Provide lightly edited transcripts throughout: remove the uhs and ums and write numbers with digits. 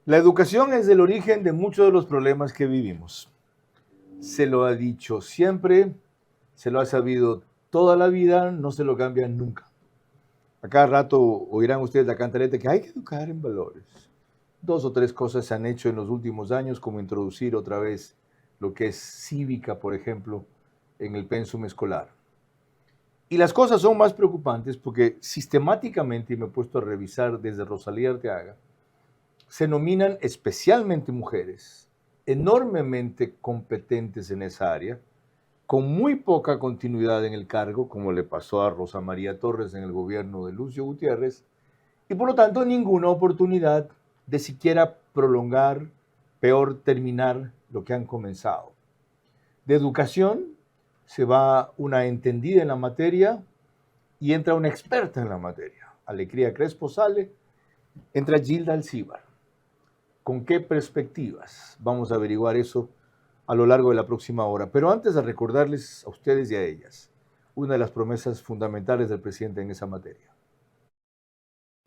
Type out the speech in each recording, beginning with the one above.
La educación es el origen de muchos de los problemas que vivimos. Se lo ha dicho siempre, se lo ha sabido toda la vida, no se lo cambian nunca. A cada rato oirán ustedes la cantaleta que hay que educar en valores. 2 o 3 cosas se han hecho en los últimos años, como introducir otra vez lo que es cívica, por ejemplo, en el pensum escolar. Y las cosas son más preocupantes porque sistemáticamente, y me he puesto a revisar desde Rosalía Arteaga, se nominan especialmente mujeres enormemente competentes en esa área, con muy poca continuidad en el cargo, como le pasó a Rosa María Torres en el gobierno de Lucio Gutiérrez, y por lo tanto ninguna oportunidad de siquiera prolongar, peor terminar lo que han comenzado. De educación se va una entendida en la materia y entra una experta en la materia. Alegría Crespo sale, entra Gilda Alcíbar. ¿Con qué perspectivas? Vamos a averiguar eso a lo largo de la próxima hora. Pero antes de recordarles a ustedes y a ellas una de las promesas fundamentales del presidente en esa materia.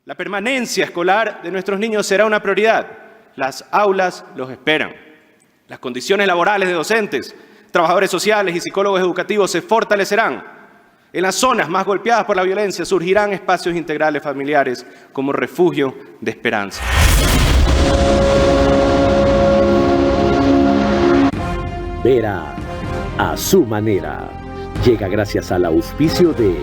La permanencia escolar de nuestros niños será una prioridad. Las aulas los esperan. Las condiciones laborales de docentes, trabajadores sociales y psicólogos educativos se fortalecerán. En las zonas más golpeadas por la violencia surgirán espacios integrales familiares como refugio de esperanza. Vera a su manera. Llega gracias al auspicio de...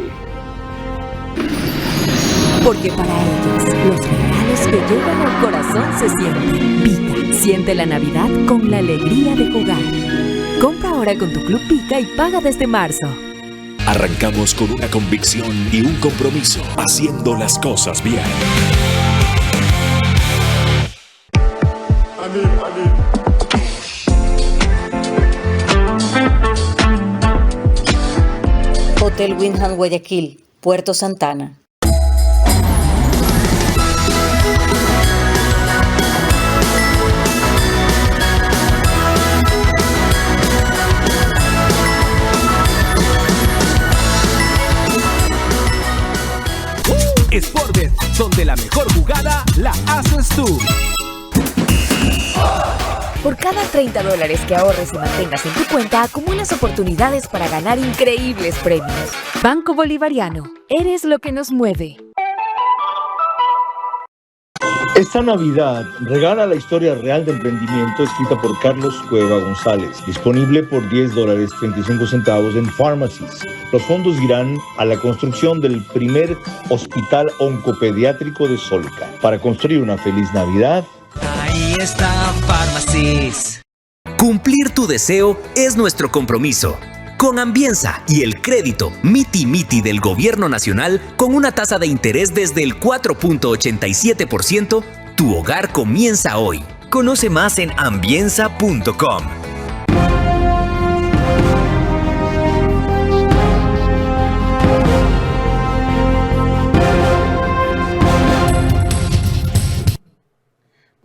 Porque para ellos, los regalos que llegan al corazón se sienten. Pika, siente la Navidad con la alegría de jugar. Compra ahora con tu Club Pika y paga desde marzo. Arrancamos con una convicción y un compromiso, haciendo las cosas bien. Hotel Windham Guayaquil, Puerto Santana. Sportbet, donde la mejor jugada la haces tú. Por cada $30 que ahorres y mantengas en tu cuenta, acumulas oportunidades para ganar increíbles premios. Banco Bolivariano, eres lo que nos mueve. Esta Navidad regala la historia real de emprendimiento escrita por Carlos Cueva González, disponible por $10.35 en Pharmacies. Los fondos irán a la construcción del primer hospital oncopediátrico de Solca. Para construir una feliz Navidad, Ahí está Pharmacies. Cumplir tu deseo es nuestro compromiso. Con Ambienza y el crédito Miti Miti del Gobierno Nacional, con una tasa de interés desde el 4.87%, tu hogar comienza hoy. Conoce más en ambienza.com.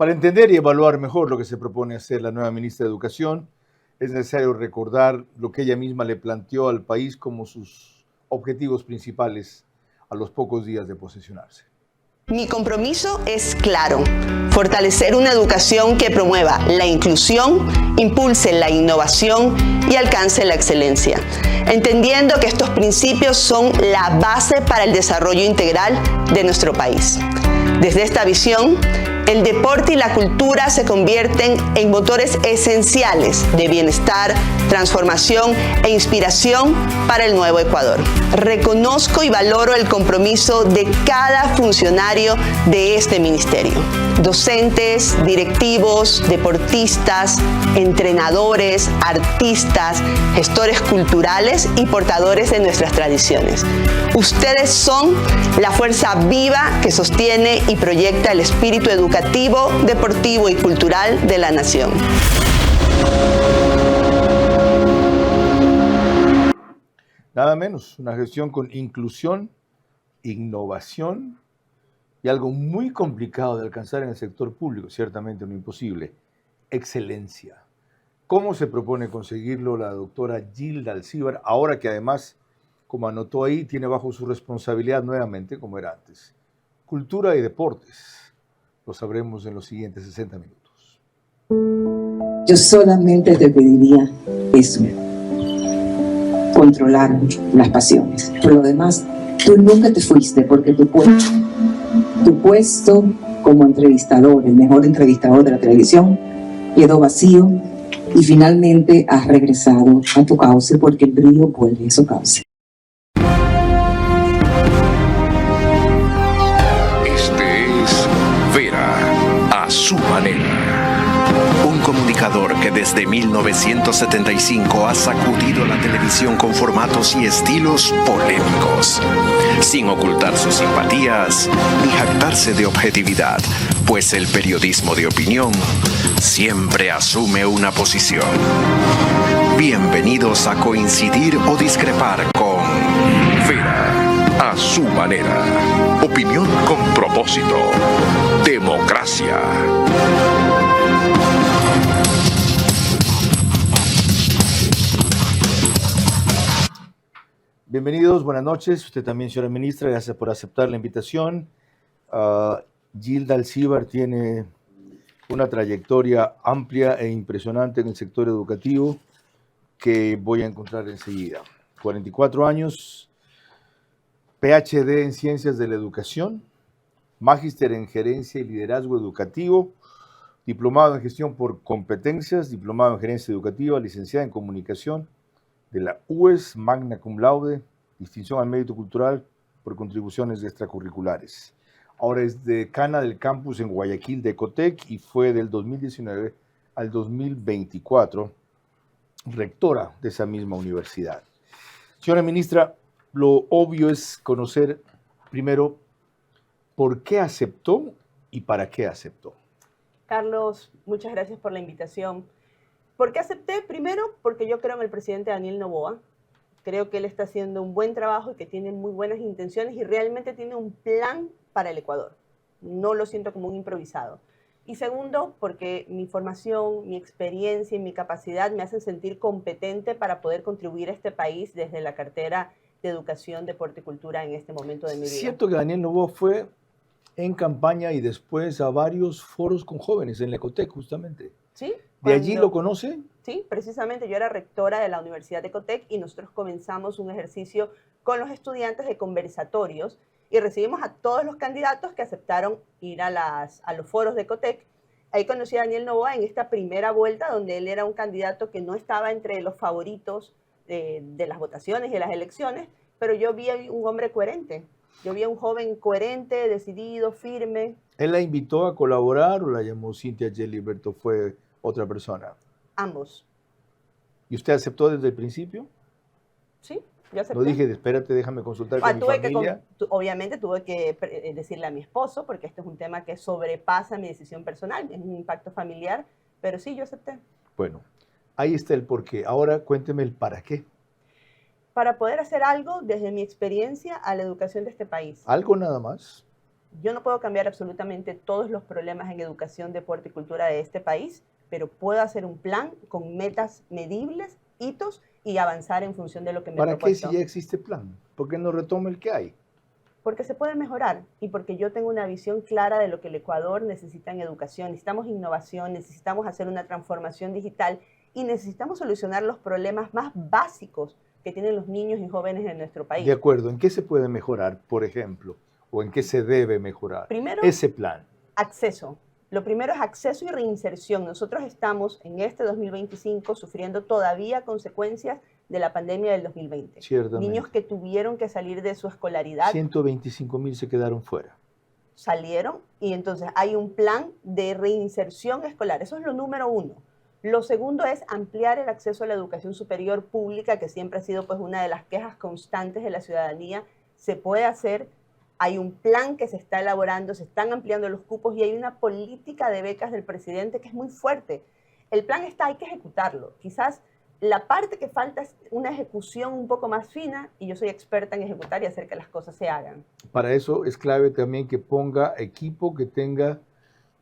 para entender y evaluar mejor lo que se propone hacer la nueva ministra de Educación, es necesario recordar lo que ella misma le planteó al país como sus objetivos principales a los pocos días de posesionarse. Mi compromiso es claro: fortalecer una educación que promueva la inclusión, impulse la innovación y alcance la excelencia, entendiendo que estos principios son la base para el desarrollo integral de nuestro país. Desde esta visión, el deporte y la cultura se convierten en motores esenciales de bienestar, transformación e inspiración para el nuevo Ecuador. Reconozco y valoro el compromiso de cada funcionario de este ministerio. Docentes, directivos, deportistas, entrenadores, artistas, gestores culturales y portadores de nuestras tradiciones. Ustedes son la fuerza viva que sostiene y proyecta el espíritu educativo, deportivo y cultural de la nación. Nada menos, una gestión con inclusión, innovación y algo muy complicado de alcanzar en el sector público, ciertamente no imposible: excelencia. ¿Cómo se propone conseguirlo la doctora Gilda Alcíbar, ahora que además, como anotó ahí, tiene bajo su responsabilidad nuevamente, como era antes, cultura y deportes? Lo sabremos en los siguientes 60 minutos. Yo solamente te pediría eso, controlar las pasiones. Por lo demás, tú nunca te fuiste porque tu puesto como entrevistador, el mejor entrevistador de la televisión, quedó vacío y finalmente has regresado a tu cauce porque el brillo vuelve a su cauce. Este es Vera, a su manera. Un comunicador que desde 1975 ha sacudido la televisión con formatos y estilos polémicos, sin ocultar sus simpatías ni jactarse de objetividad, pues el periodismo de opinión siempre asume una posición. Bienvenidos a coincidir o discrepar con Vera, a su manera. Opinión con propósito. Democracia. Bienvenidos, buenas noches. Usted también, señora ministra, gracias por aceptar la invitación. Gilda Alcíbar tiene una trayectoria amplia e impresionante en el sector educativo que voy a encontrar enseguida. 44 años, PhD en Ciencias de la Educación, Magíster en Gerencia y Liderazgo Educativo, diplomado en Gestión por Competencias, diplomado en Gerencia Educativa, licenciada en Comunicación de la UES, magna cum laude, distinción al mérito cultural por contribuciones extracurriculares. Ahora es decana del campus en Guayaquil de Ecotec y fue del 2019 al 2024 rectora de esa misma universidad. Señora ministra, lo obvio es conocer primero por qué aceptó y para qué aceptó. Carlos, muchas gracias por la invitación. ¿Por qué acepté? Primero, porque yo creo en el presidente Daniel Noboa. Creo que él está haciendo un buen trabajo y que tiene muy buenas intenciones y realmente tiene un plan para el Ecuador. No lo siento como un improvisado. Y segundo, porque mi formación, mi experiencia y mi capacidad me hacen sentir competente para poder contribuir a este país desde la cartera de Educación, Deporte y Cultura en este momento de mi vida. Es cierto que Daniel Noboa fue en campaña y después a varios foros con jóvenes en la Ecotec, justamente. Sí. ¿De allí lo conoce? Sí, precisamente yo era rectora de la Universidad de Ecotec y nosotros comenzamos un ejercicio con los estudiantes de conversatorios y recibimos a todos los candidatos que aceptaron ir a los foros de Ecotec. Ahí conocí a Daniel Noboa en esta primera vuelta, donde él era un candidato que no estaba entre los favoritos de las votaciones y de las elecciones, pero yo vi a un hombre coherente. Yo vi a un joven coherente, decidido, firme. ¿Él la invitó a colaborar o la llamó Cintia Geliberto? ¿Fue otra persona? Ambos. ¿Y usted aceptó desde el principio? Sí, yo acepté. No dije, espérate, déjame consultar con mi familia. Obviamente tuve que decirle a mi esposo, porque este es un tema que sobrepasa mi decisión personal, es un impacto familiar, pero sí, yo acepté. Bueno, ahí está el porqué. Ahora cuénteme el para qué. Para poder hacer algo desde mi experiencia a la educación de este país. ¿Algo nada más? Yo no puedo cambiar absolutamente todos los problemas en educación, deporte y cultura de este país, pero puedo hacer un plan con metas medibles, hitos y avanzar en función de lo que me he propuesto. ¿Para qué si ya existe plan? ¿Por qué no retoma el que hay? Porque se puede mejorar y porque yo tengo una visión clara de lo que el Ecuador necesita en educación. Necesitamos innovación, necesitamos hacer una transformación digital y necesitamos solucionar los problemas más básicos que tienen los niños y jóvenes en nuestro país. De acuerdo. ¿En qué se puede mejorar, por ejemplo? ¿O en qué se debe mejorar? Primero, ese plan. Acceso. Lo primero es acceso y reinserción. Nosotros estamos en este 2025 sufriendo todavía consecuencias de la pandemia del 2020. Ciertamente. Niños que tuvieron que salir de su escolaridad. 125.000 se quedaron fuera. Salieron y entonces hay un plan de reinserción escolar. Eso es lo número uno. Lo segundo es ampliar el acceso a la educación superior pública, que siempre ha sido pues una de las quejas constantes de la ciudadanía. Se puede hacer. Hay un plan que se está elaborando, se están ampliando los cupos y hay una política de becas del presidente que es muy fuerte. El plan está, hay que ejecutarlo. Quizás la parte que falta es una ejecución un poco más fina y yo soy experta en ejecutar y hacer que las cosas se hagan. Para eso es clave también que ponga equipo que tenga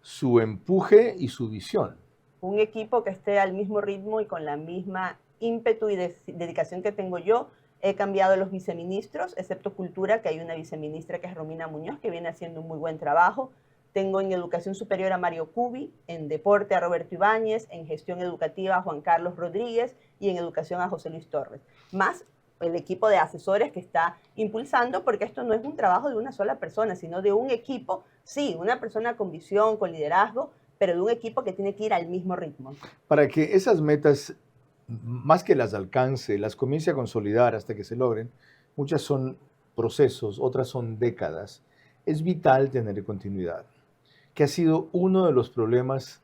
su empuje y su visión. Un equipo que esté al mismo ritmo y con la misma ímpetu y dedicación que tengo yo. He cambiado los viceministros, excepto Cultura, que hay una viceministra que es Romina Muñoz, que viene haciendo un muy buen trabajo. Tengo en educación superior a Mario Cubi, en deporte a Roberto Ibáñez, en gestión educativa a Juan Carlos Rodríguez y en educación a José Luis Torres. Más el equipo de asesores que está impulsando, porque esto no es un trabajo de una sola persona, sino de un equipo, sí, una persona con visión, con liderazgo, pero de un equipo que tiene que ir al mismo ritmo. Para que esas metas, más que las alcance, las comience a consolidar hasta que se logren, muchas son procesos, otras son décadas. Es vital tener continuidad, que ha sido uno de los problemas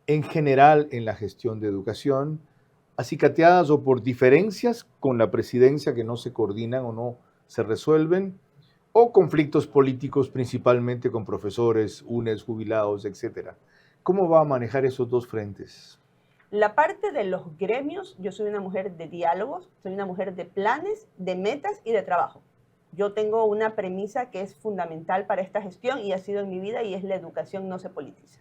en general en la gestión de educación, acicateadas o por diferencias con la presidencia que no se coordinan o no se resuelven, o conflictos políticos principalmente con profesores, UNES, jubilados, etc. ¿Cómo va a manejar esos dos frentes? La parte de los gremios, yo soy una mujer de diálogos, soy una mujer de planes, de metas y de trabajo. Yo tengo una premisa que es fundamental para esta gestión y ha sido en mi vida, y es: la educación no se politiza.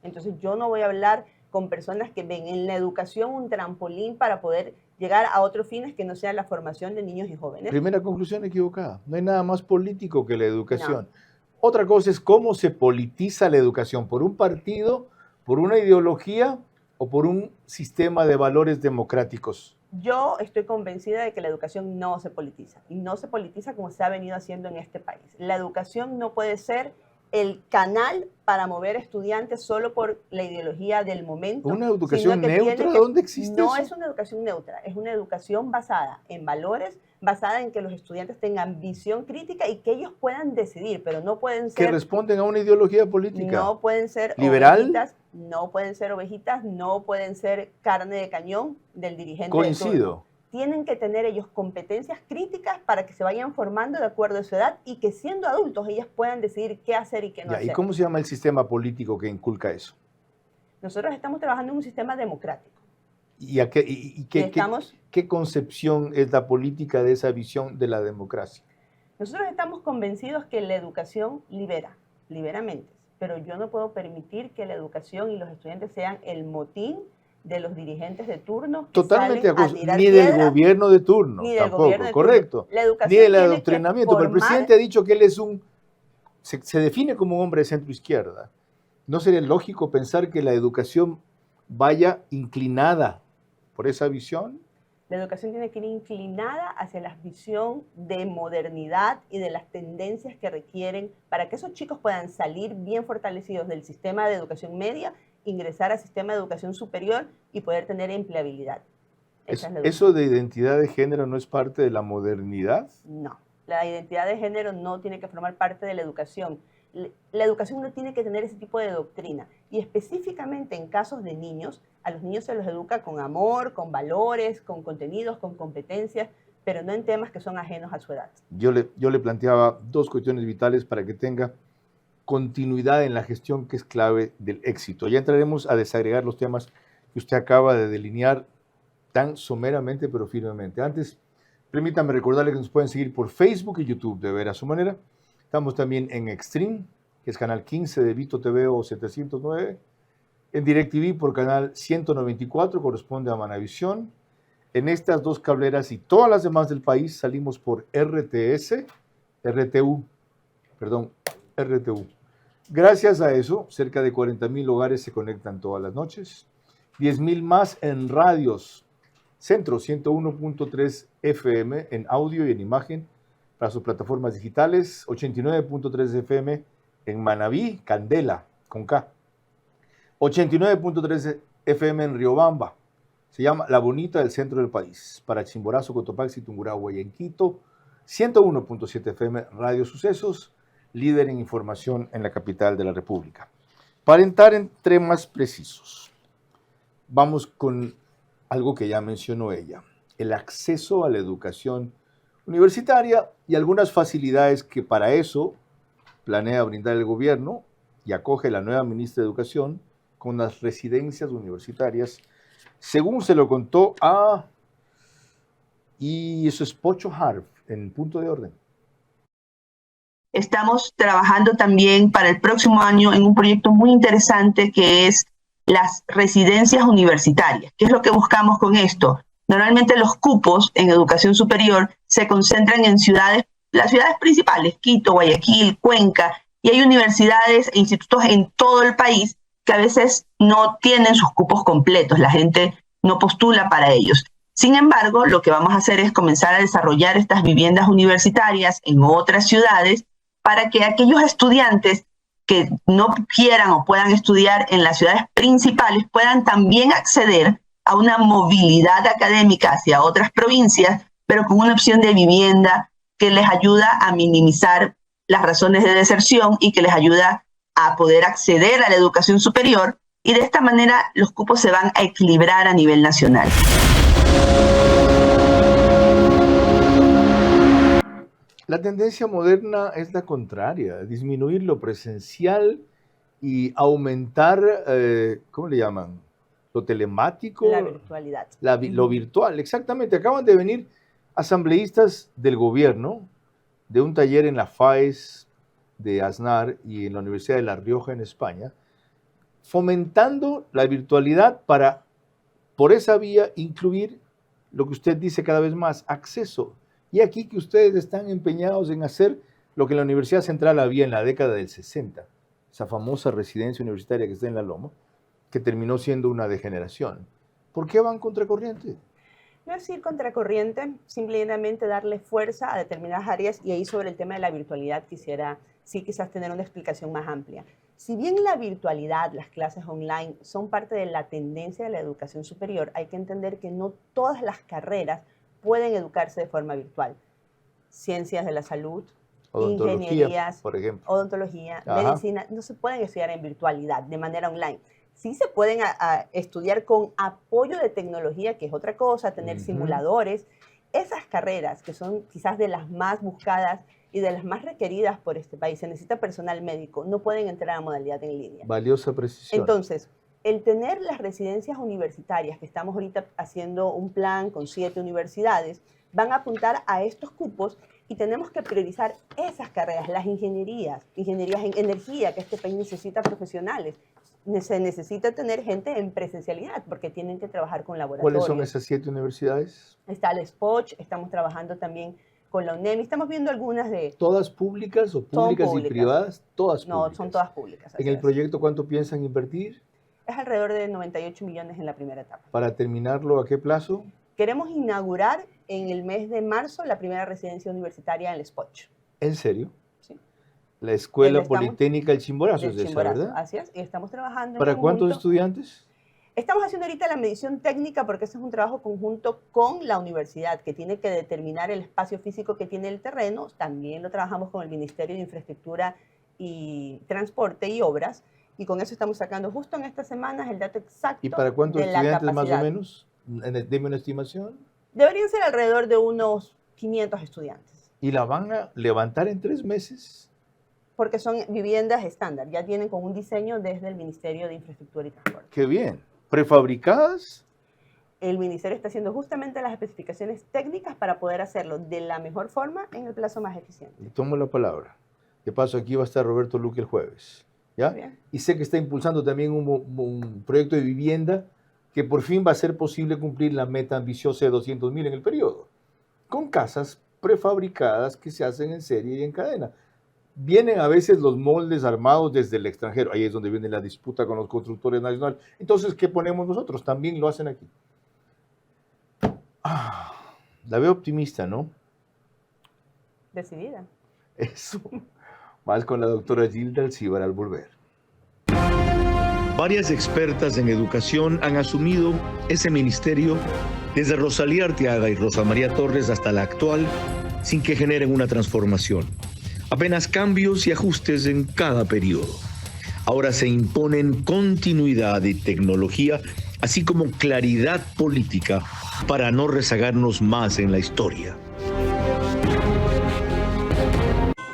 Entonces yo no voy a hablar con personas que ven en la educación un trampolín para poder llegar a otros fines que no sea la formación de niños y jóvenes. Primera conclusión equivocada. No hay nada más político que la educación. No. Otra cosa es cómo se politiza la educación, por un partido, por una ideología o por un sistema de valores democráticos. Yo estoy convencida de que la educación no se politiza, y no se politiza como se ha venido haciendo en este país. La educación no puede ser el canal para mover estudiantes solo por la ideología del momento. ¿Una educación neutra? ¿Dónde existe eso? No es una educación neutra, es una educación basada en valores, basada en que los estudiantes tengan visión crítica y que ellos puedan decidir, pero no pueden ser... Que responden a una ideología política. No pueden ser liberal. Ovejitas, no pueden ser ovejitas, no pueden ser carne de cañón del dirigente. Coincido. Tienen que tener ellos competencias críticas para que se vayan formando de acuerdo a su edad y que siendo adultos ellas puedan decidir qué hacer y qué no hacer. ¿Y cómo se llama el sistema político que inculca eso? Nosotros estamos trabajando en un sistema democrático. ¿Qué concepción es la política de esa visión de la democracia? Nosotros estamos convencidos que la educación libera mentes, pero yo no puedo permitir que la educación y los estudiantes sean el motín de los dirigentes de turno. Totalmente de acuerdo. Ni del gobierno de turno, tampoco, correcto. Ni del adoctrinamiento. Pero el presidente ha dicho que él es se define como un hombre de centro izquierda. ¿No sería lógico pensar que la educación vaya inclinada por esa visión? La educación tiene que ir inclinada hacia la visión de modernidad y de las tendencias que requieren para que esos chicos puedan salir bien fortalecidos del sistema de educación media, ingresar al sistema de educación superior y poder tener empleabilidad. ¿Eso de identidad de género no es parte de la modernidad? No, la identidad de género no tiene que formar parte de la educación. La educación no tiene que tener ese tipo de doctrina. Y específicamente en casos de niños, a los niños se los educa con amor, con valores, con contenidos, con competencias, pero no en temas que son ajenos a su edad. Yo le planteaba dos cuestiones vitales para que tenga continuidad en la gestión, que es clave del éxito. Ya entraremos a desagregar los temas que usted acaba de delinear tan someramente pero firmemente. Antes, permítame recordarle que nos pueden seguir por Facebook y YouTube de Ver a Su Manera. Estamos también en Extreme, que es canal 15 de Vito TV o 709. En DirecTV por canal 194, corresponde a Manavisión. En estas dos cableras y todas las demás del país salimos por RTU. Gracias a eso, cerca de 40,000 hogares se conectan todas las noches. 10,000 más en radios. Centro 101.3 FM en audio y en imagen para sus plataformas digitales. 89.3 FM en Manabí, Candela, con K. 89.3 FM en Riobamba. Se llama La Bonita del centro del país. Para Chimborazo, Cotopaxi, Tungurahua y en Quito. 101.7 FM Radio Sucesos, líder en información en la capital de la República. Para entrar en temas precisos, vamos con algo que ya mencionó ella, el acceso a la educación universitaria y algunas facilidades que para eso planea brindar el gobierno y acoge la nueva ministra de Educación con las residencias universitarias, según se lo contó y eso es Pocho Harf, en Punto de Orden. Estamos trabajando también para el próximo año en un proyecto muy interesante que es las residencias universitarias. ¿Qué es lo que buscamos con esto? Normalmente los cupos en educación superior se concentran en las ciudades principales, Quito, Guayaquil, Cuenca, y hay universidades e institutos en todo el país que a veces no tienen sus cupos completos, la gente no postula para ellos. Sin embargo, lo que vamos a hacer es comenzar a desarrollar estas viviendas universitarias en otras ciudades para que aquellos estudiantes que no quieran o puedan estudiar en las ciudades principales puedan también acceder a una movilidad académica hacia otras provincias, pero con una opción de vivienda que les ayuda a minimizar las razones de deserción y que les ayuda a poder acceder a la educación superior, y de esta manera los cupos se van a equilibrar a nivel nacional. La tendencia moderna es la contraria, disminuir lo presencial y aumentar, ¿cómo le llaman? Lo telemático. La virtualidad. Lo virtual, exactamente. Acaban de venir asambleístas del gobierno de un taller en la FAES de Aznar y en la Universidad de La Rioja en España, fomentando la virtualidad para, por esa vía, incluir lo que usted dice cada vez más, acceso. Y aquí que ustedes están empeñados en hacer lo que la Universidad Central había en la década del 60, esa famosa residencia universitaria que está en La Loma, que terminó siendo una degeneración. ¿Por qué van contracorriente? No es ir contracorriente, simplemente darle fuerza a determinadas áreas, y ahí sobre el tema de la virtualidad quisiera quizás tener una explicación más amplia. Si bien la virtualidad, las clases online son parte de la tendencia de la educación superior, hay que entender que no todas las carreras pueden educarse de forma virtual. Ciencias de la salud, ingenierías, por ejemplo, odontología, medicina, no se pueden estudiar en virtualidad, de manera online. Sí se pueden estudiar con apoyo de tecnología, que es otra cosa, tener simuladores. Esas carreras, que son quizás de las más buscadas y de las más requeridas por este país, se necesita personal médico, no pueden entrar a modalidad en línea. Valiosa precisión. Entonces, el tener las residencias universitarias, que estamos ahorita haciendo un plan con 7 universidades, van a apuntar a estos cupos, y tenemos que priorizar esas carreras, las ingenierías en energía, que este país necesita profesionales. Se necesita tener gente en presencialidad porque tienen que trabajar con laboratorios. ¿Cuáles son esas 7 universidades? Está el SPOCH, estamos trabajando también con la UNEM, estamos viendo algunas de... ¿Todas públicas o públicas y privadas? Todas públicas. No, son todas públicas. ¿En el proyecto cuánto piensan invertir? Es alrededor de 98 millones en la primera etapa. ¿Para terminarlo a qué plazo? Queremos inaugurar en el mes de marzo la primera residencia universitaria en el SPOCH. ¿En serio? Sí. La Escuela Politécnica El Chimborazo, es esa, ¿verdad? Así es, y estamos trabajando. ¿Para cuántos estudiantes? Estamos haciendo ahorita la medición técnica porque ese es un trabajo conjunto con la universidad, que tiene que determinar el espacio físico que tiene el terreno. También lo trabajamos con el Ministerio de Infraestructura y Transporte y Obras, y con eso estamos sacando justo en estas semanas el dato exacto. ¿Y para cuántos estudiantes más o menos? Deme una estimación. Deberían ser alrededor de unos 500 estudiantes. ¿Y la van a levantar en 3 meses? Porque son viviendas estándar, ya tienen con un diseño desde el Ministerio de Infraestructura y Transporte. ¡Qué bien! ¿Prefabricadas? El Ministerio está haciendo justamente las especificaciones técnicas para poder hacerlo de la mejor forma en el plazo más eficiente. Y tomo la palabra. De paso, aquí va a estar Roberto Luque el jueves. ¿Ya? Y sé que está impulsando también un proyecto de vivienda que por fin va a ser posible cumplir la meta ambiciosa de 200.000 en el periodo, con casas prefabricadas que se hacen en serie y en cadena. Vienen a veces los moldes armados desde el extranjero, ahí es donde viene la disputa con los constructores nacionales. Entonces, ¿qué ponemos nosotros? También lo hacen aquí. La veo optimista, ¿no? Decidida. Eso. Más con la doctora Gilda Alcíbar al volver. Varias expertas en educación han asumido ese ministerio, desde Rosalía Arteaga y Rosa María Torres hasta la actual, sin que generen una transformación. Apenas cambios y ajustes en cada periodo. Ahora se imponen continuidad y tecnología, así como claridad política para no rezagarnos más en la historia.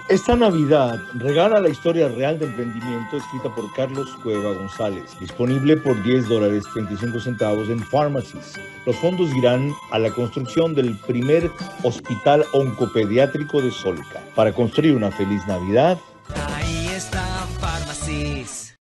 Esta Navidad regala la historia real de emprendimiento escrita por Carlos Cueva González, disponible por $10.35 en Pharmacies. Los fondos irán a la construcción del primer hospital oncopediátrico de Solca. Para construir una feliz Navidad. Ahí está Pharmacies.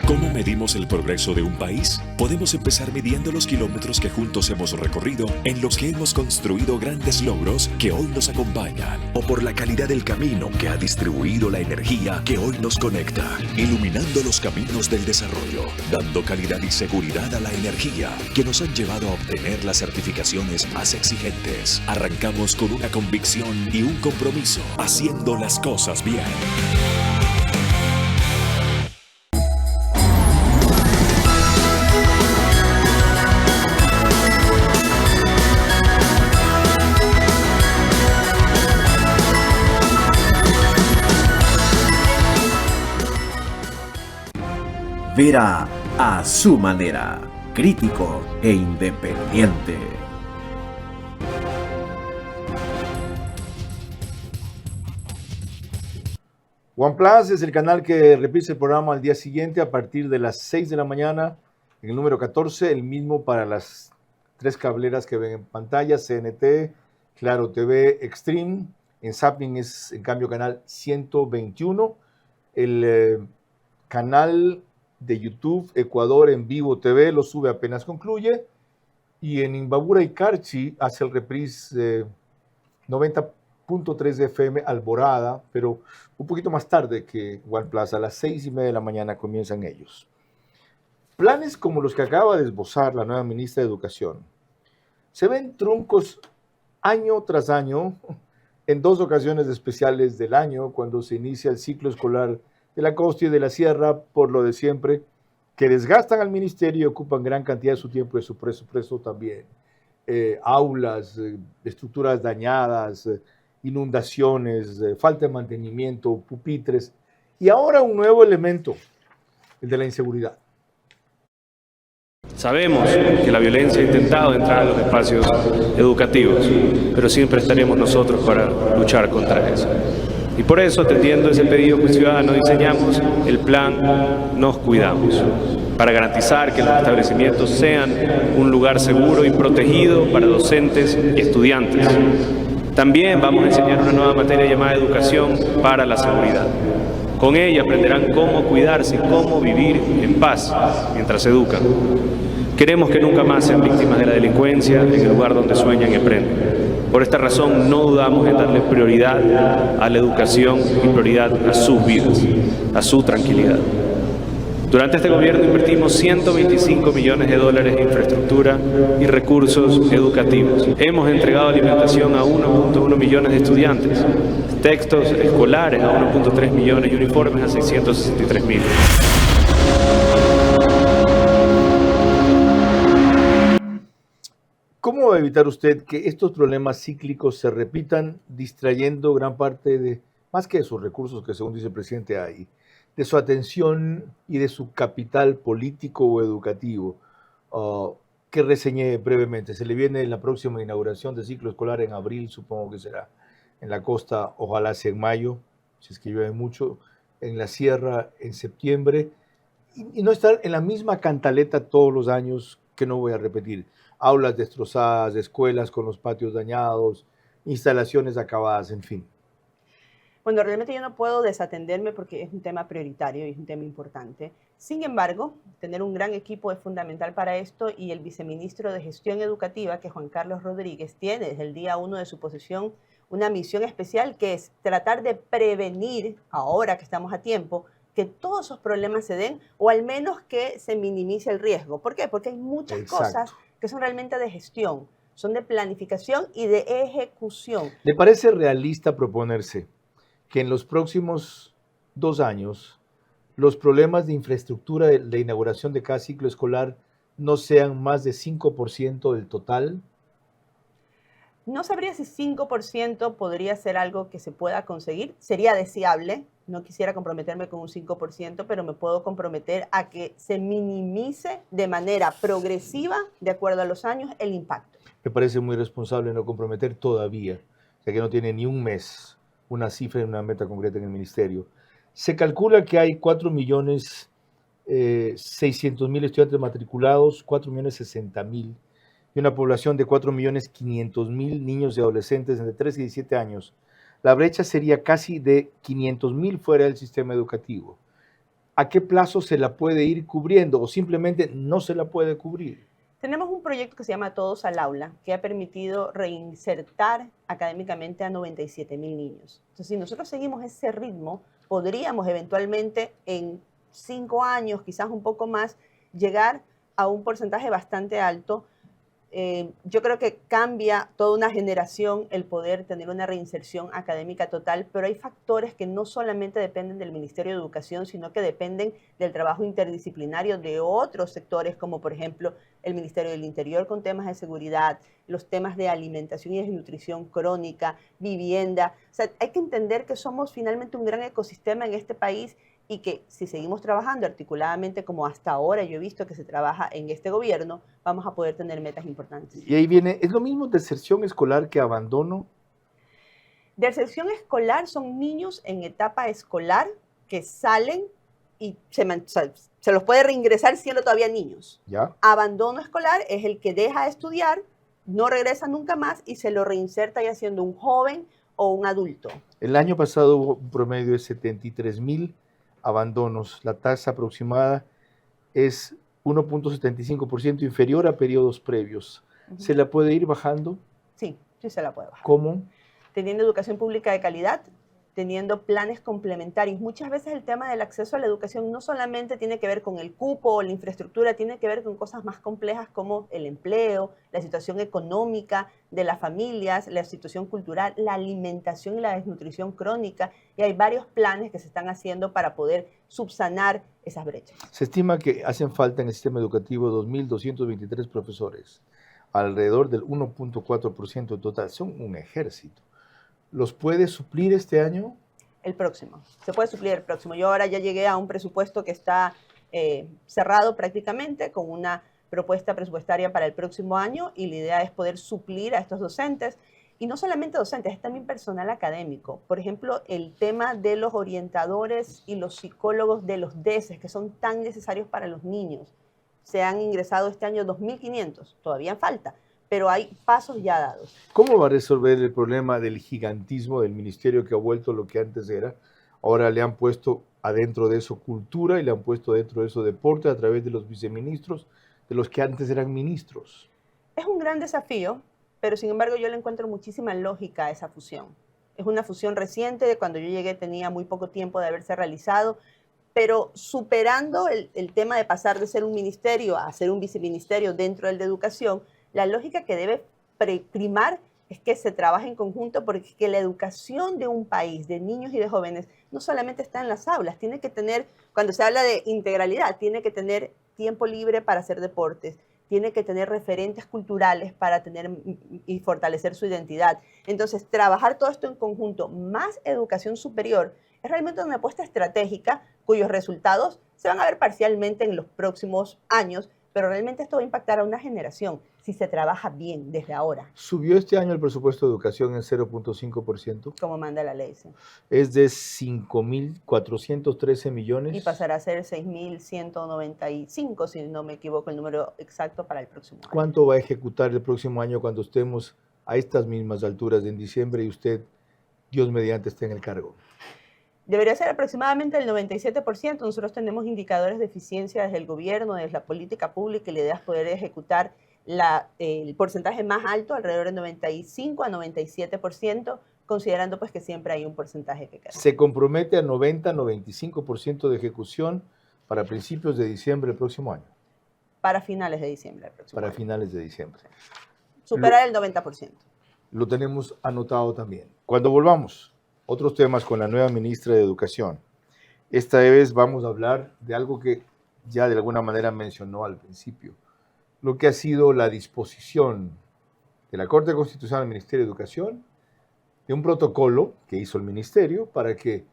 ¿Cómo medimos el progreso de un país? Podemos empezar midiendo los kilómetros que juntos hemos recorrido, en los que hemos construido grandes logros que hoy nos acompañan, o por la calidad del camino que ha distribuido la energía que hoy nos conecta, iluminando los caminos del desarrollo, dando calidad y seguridad a la energía que nos han llevado a obtener las certificaciones más exigentes. Arrancamos con una convicción y un compromiso, haciendo las cosas bien. Vera a su manera, crítico e independiente. OnePlus es el canal que repite el programa al día siguiente a partir de las 6 de la mañana en el número 14, el mismo para las 3 cableras que ven en pantalla, CNT, Claro TV, Extreme. En Zapping es en cambio canal 121. El canal de YouTube Ecuador en Vivo TV lo sube apenas concluye, y en Imbabura y Carchi hace el reprise 90.3 de FM Alborada, pero un poquito más tarde que OnePlus. A las 6:30 de la mañana comienzan ellos. Planes como los que acaba de esbozar la nueva ministra de Educación se ven truncos año tras año, en 2 ocasiones especiales del año, cuando se inicia el ciclo escolar de la costa y de la sierra, por lo de siempre, que desgastan al ministerio y ocupan gran cantidad de su tiempo y de su presupuesto también. Aulas, estructuras dañadas, inundaciones, falta de mantenimiento, pupitres, y ahora un nuevo elemento, el de la inseguridad. Sabemos que la violencia ha intentado entrar a los espacios educativos, pero siempre estaremos nosotros para luchar contra eso. Y por eso, atendiendo ese pedido ciudadano, diseñamos el plan Nos Cuidamos, para garantizar que los establecimientos sean un lugar seguro y protegido para docentes y estudiantes. También vamos a enseñar una nueva materia llamada Educación para la Seguridad. Con ella aprenderán cómo cuidarse y cómo vivir en paz mientras se educan. Queremos que nunca más sean víctimas de la delincuencia en el lugar donde sueñan y aprenden. Por esta razón no dudamos en darle prioridad a la educación y prioridad a sus vidas, a su tranquilidad. Durante este gobierno invertimos 125 millones de dólares en infraestructura y recursos educativos. Hemos entregado alimentación a 1.1 millones de estudiantes, textos escolares a 1.3 millones y uniformes a 663.000. ¿Cómo va a evitar usted que estos problemas cíclicos se repitan, distrayendo gran parte de, más que de sus recursos que según dice el presidente hay, de su atención y de su capital político o educativo? Que reseñé brevemente. Se le viene la próxima inauguración del ciclo escolar en abril, supongo que será en la costa, ojalá sea en mayo, si es que llueve mucho, en la sierra en septiembre, y no estar en la misma cantaleta todos los años, que no voy a repetir. Aulas destrozadas, escuelas con los patios dañados, instalaciones acabadas, en fin. Bueno, realmente yo no puedo desatenderme porque es un tema prioritario y es un tema importante. Sin embargo, tener un gran equipo es fundamental para esto, y el viceministro de Gestión Educativa, que es Juan Carlos Rodríguez, tiene desde el día 1 de su posesión una misión especial, que es tratar de prevenir, ahora que estamos a tiempo, que todos esos problemas se den, o al menos que se minimice el riesgo. ¿Por qué? Porque hay muchas cosas que son realmente de gestión, son de planificación y de ejecución. ¿Le parece realista proponerse que en los próximos 2 años los problemas de infraestructura de inauguración de cada ciclo escolar no sean más de 5% del total? No sabría si 5% podría ser algo que se pueda conseguir. Sería deseable. No quisiera comprometerme con un 5%, pero me puedo comprometer a que se minimice de manera progresiva, de acuerdo a los años, el impacto. Me parece muy responsable no comprometer todavía, o sea que no tiene ni un mes una cifra y una meta concreta en el ministerio. Se calcula que hay 4.600.000 estudiantes matriculados, 4.060.000, y una población de 4.500.000 niños y adolescentes entre 13 y 17 años. La brecha sería casi de 500.000 fuera del sistema educativo. ¿A qué plazo se la puede ir cubriendo o simplemente no se la puede cubrir? Tenemos un proyecto que se llama Todos al Aula, que ha permitido reinsertar académicamente a 97,000 niños. Entonces, si nosotros seguimos ese ritmo, podríamos eventualmente en 5 años, quizás un poco más, llegar a un porcentaje bastante alto. Yo creo que cambia toda una generación el poder tener una reinserción académica total, pero hay factores que no solamente dependen del Ministerio de Educación, sino que dependen del trabajo interdisciplinario de otros sectores, como por ejemplo el Ministerio del Interior con temas de seguridad, los temas de alimentación y desnutrición crónica, vivienda. O sea, hay que entender que somos finalmente un gran ecosistema en este país y que si seguimos trabajando articuladamente como hasta ahora yo he visto que se trabaja en este gobierno, vamos a poder tener metas importantes. Y ahí viene, ¿es lo mismo deserción escolar que abandono? Deserción escolar son niños en etapa escolar que salen y se los puede reingresar siendo todavía niños. ¿Ya? Abandono escolar es el que deja de estudiar, no regresa nunca más y se lo reinserta ya siendo un joven o un adulto. El año pasado hubo un promedio de 73,000 abandonos. La tasa aproximada es 1.75% inferior a periodos previos. ¿Se la puede ir bajando? Sí, sí se la puede bajar. ¿Cómo? Teniendo educación pública de calidad, teniendo planes complementarios. Muchas veces el tema del acceso a la educación no solamente tiene que ver con el cupo o la infraestructura, tiene que ver con cosas más complejas como el empleo, la situación económica de las familias, la situación cultural, la alimentación y la desnutrición crónica. Y hay varios planes que se están haciendo para poder subsanar esas brechas. Se estima que hacen falta en el sistema educativo 2.223 profesores, alrededor del 1.4% total. Son un ejército. ¿Los puede suplir este año? El próximo. Se puede suplir el próximo. Yo ahora ya llegué a un presupuesto que está cerrado prácticamente con una propuesta presupuestaria para el próximo año y la idea es poder suplir a estos docentes. Y no solamente docentes, es también personal académico. Por ejemplo, el tema de los orientadores y los psicólogos de los DESES, que son tan necesarios para los niños. Se han ingresado este año 2.500, todavía falta, pero hay pasos ya dados. ¿Cómo va a resolver el problema del gigantismo del ministerio que ha vuelto lo que antes era? Ahora le han puesto adentro de eso cultura y le han puesto dentro de eso deporte a través de los viceministros, de los que antes eran ministros. Es un gran desafío, pero sin embargo yo le encuentro muchísima lógica a esa fusión. Es una fusión reciente, de cuando yo llegué tenía muy poco tiempo de haberse realizado, pero superando el tema de pasar de ser un ministerio a ser un viceministerio dentro del de educación, la lógica que debe primar es que se trabaje en conjunto, porque que la educación de un país, de niños y de jóvenes, no solamente está en las aulas, tiene que tener, cuando se habla de integralidad, tiene que tener tiempo libre para hacer deportes, tiene que tener referentes culturales para tener y fortalecer su identidad. Entonces, trabajar todo esto en conjunto, más educación superior, es realmente una apuesta estratégica cuyos resultados se van a ver parcialmente en los próximos años, pero realmente esto va a impactar a una generación si se trabaja bien desde ahora. ¿Subió este año el presupuesto de educación en 0.5%? Como manda la ley, sí. Es de 5.413 millones. Y pasará a ser 6.195, si no me equivoco el número exacto, para el próximo año. ¿Cuánto va a ejecutar el próximo año cuando estemos a estas mismas alturas en diciembre y usted, Dios mediante, esté en el cargo? Debería ser aproximadamente el 97%. Nosotros tenemos indicadores de eficiencia desde el gobierno, desde la política pública, y la idea es poder ejecutar el porcentaje más alto, alrededor del 95 a 97%, considerando pues que siempre hay un porcentaje que queda. Se compromete a 90-95% de ejecución para principios de diciembre del próximo año. Para finales de diciembre del próximo año. Para finales de diciembre. Superar el 90%. Lo tenemos anotado también. Cuando volvamos, otros temas con la nueva ministra de Educación. Esta vez vamos a hablar de algo que ya de alguna manera mencionó al principio, lo que ha sido la disposición de la Corte Constitucional del Ministerio de Educación de un protocolo que hizo el Ministerio para que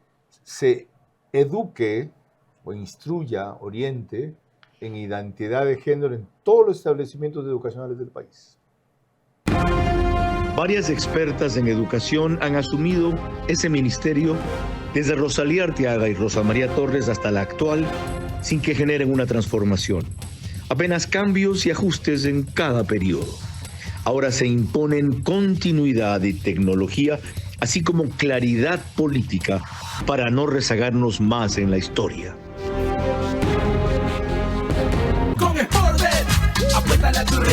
se eduque o instruya, oriente en identidad de género en todos los establecimientos educacionales del país. Varias expertas en educación han asumido ese ministerio, desde Rosalía Arteaga y Rosa María Torres hasta la actual, sin que generen una transformación. Apenas cambios y ajustes en cada periodo. Ahora se imponen continuidad y tecnología, así como claridad política para no rezagarnos más en la historia.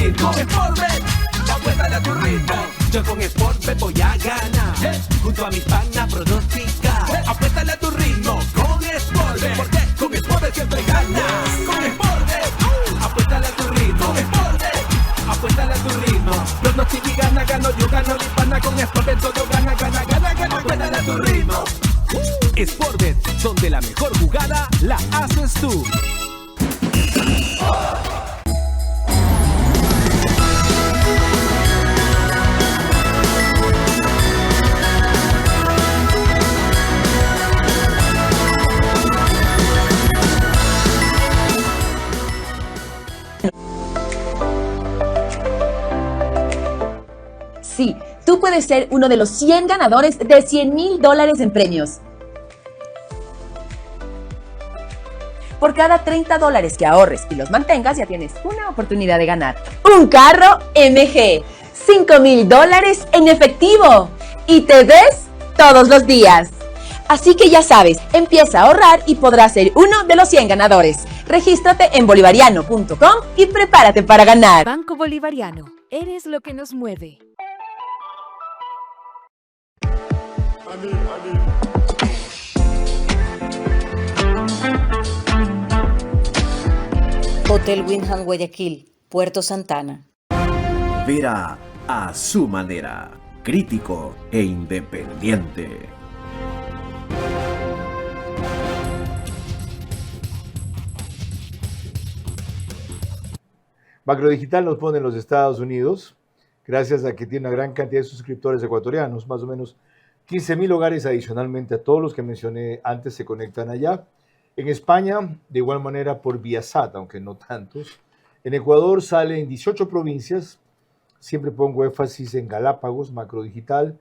ritmo. Con Sportbet, apuéstale a tu ritmo. Yo con Sportbet voy a ganar. Junto a mis panas pronosticar. Apuéstale a tu ritmo con Sportbet. Porque con Sportbet siempre ganas. Con Sportbet, apuéstale a tu ritmo. Con Sportbet, apuéstale a tu ritmo. Pronostica y gana, gano yo, gano mi pana. Con Sportbet todo gana, gana, gana, gana. Apuéstale a tu ritmo. Sportbet, donde la mejor jugada la haces tú. Sí, tú puedes ser uno de los 100 ganadores de $100,000 en premios. Por cada $30 que ahorres y los mantengas, ya tienes una oportunidad de ganar un carro MG, $5,000 en efectivo y te ves todos los días. Así que ya sabes, empieza a ahorrar y podrás ser uno de los 100 ganadores. Regístrate en bolivariano.com y prepárate para ganar. Banco Bolivariano, eres lo que nos mueve. Hotel Windham Guayaquil, Puerto Santana. Vera a su manera, crítico e independiente. Macrodigital nos pone en los Estados Unidos, gracias a que tiene una gran cantidad de suscriptores ecuatorianos, más o menos 15,000 hogares adicionalmente a todos los que mencioné antes se conectan allá. En España, de igual manera por Viasat, aunque no tantos. En Ecuador sale en 18 provincias, siempre pongo énfasis en Galápagos, Macrodigital,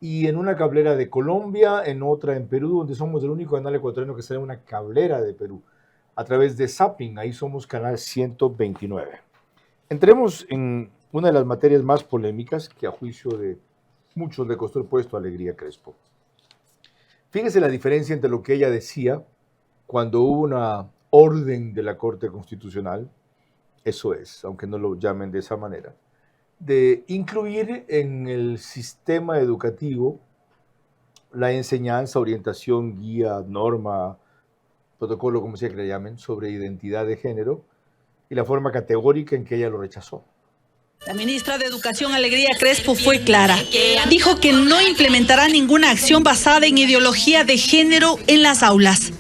y en una cablera de Colombia, en otra en Perú, donde somos el único canal ecuatoriano que sale en una cablera de Perú, a través de Zapping, ahí somos canal 129. Entremos en una de las materias más polémicas que a juicio de muchos le costó el puesto a Alegría Crespo. Fíjese la diferencia entre lo que ella decía cuando hubo una orden de la Corte Constitucional, eso es, aunque no lo llamen de esa manera, de incluir en el sistema educativo la enseñanza, orientación, guía, norma, protocolo, como sea que le llamen, sobre identidad de género y la forma categórica en que ella lo rechazó. La ministra de Educación, Alegría Crespo, fue clara. Dijo que no implementará ninguna acción basada en ideología de género en las aulas.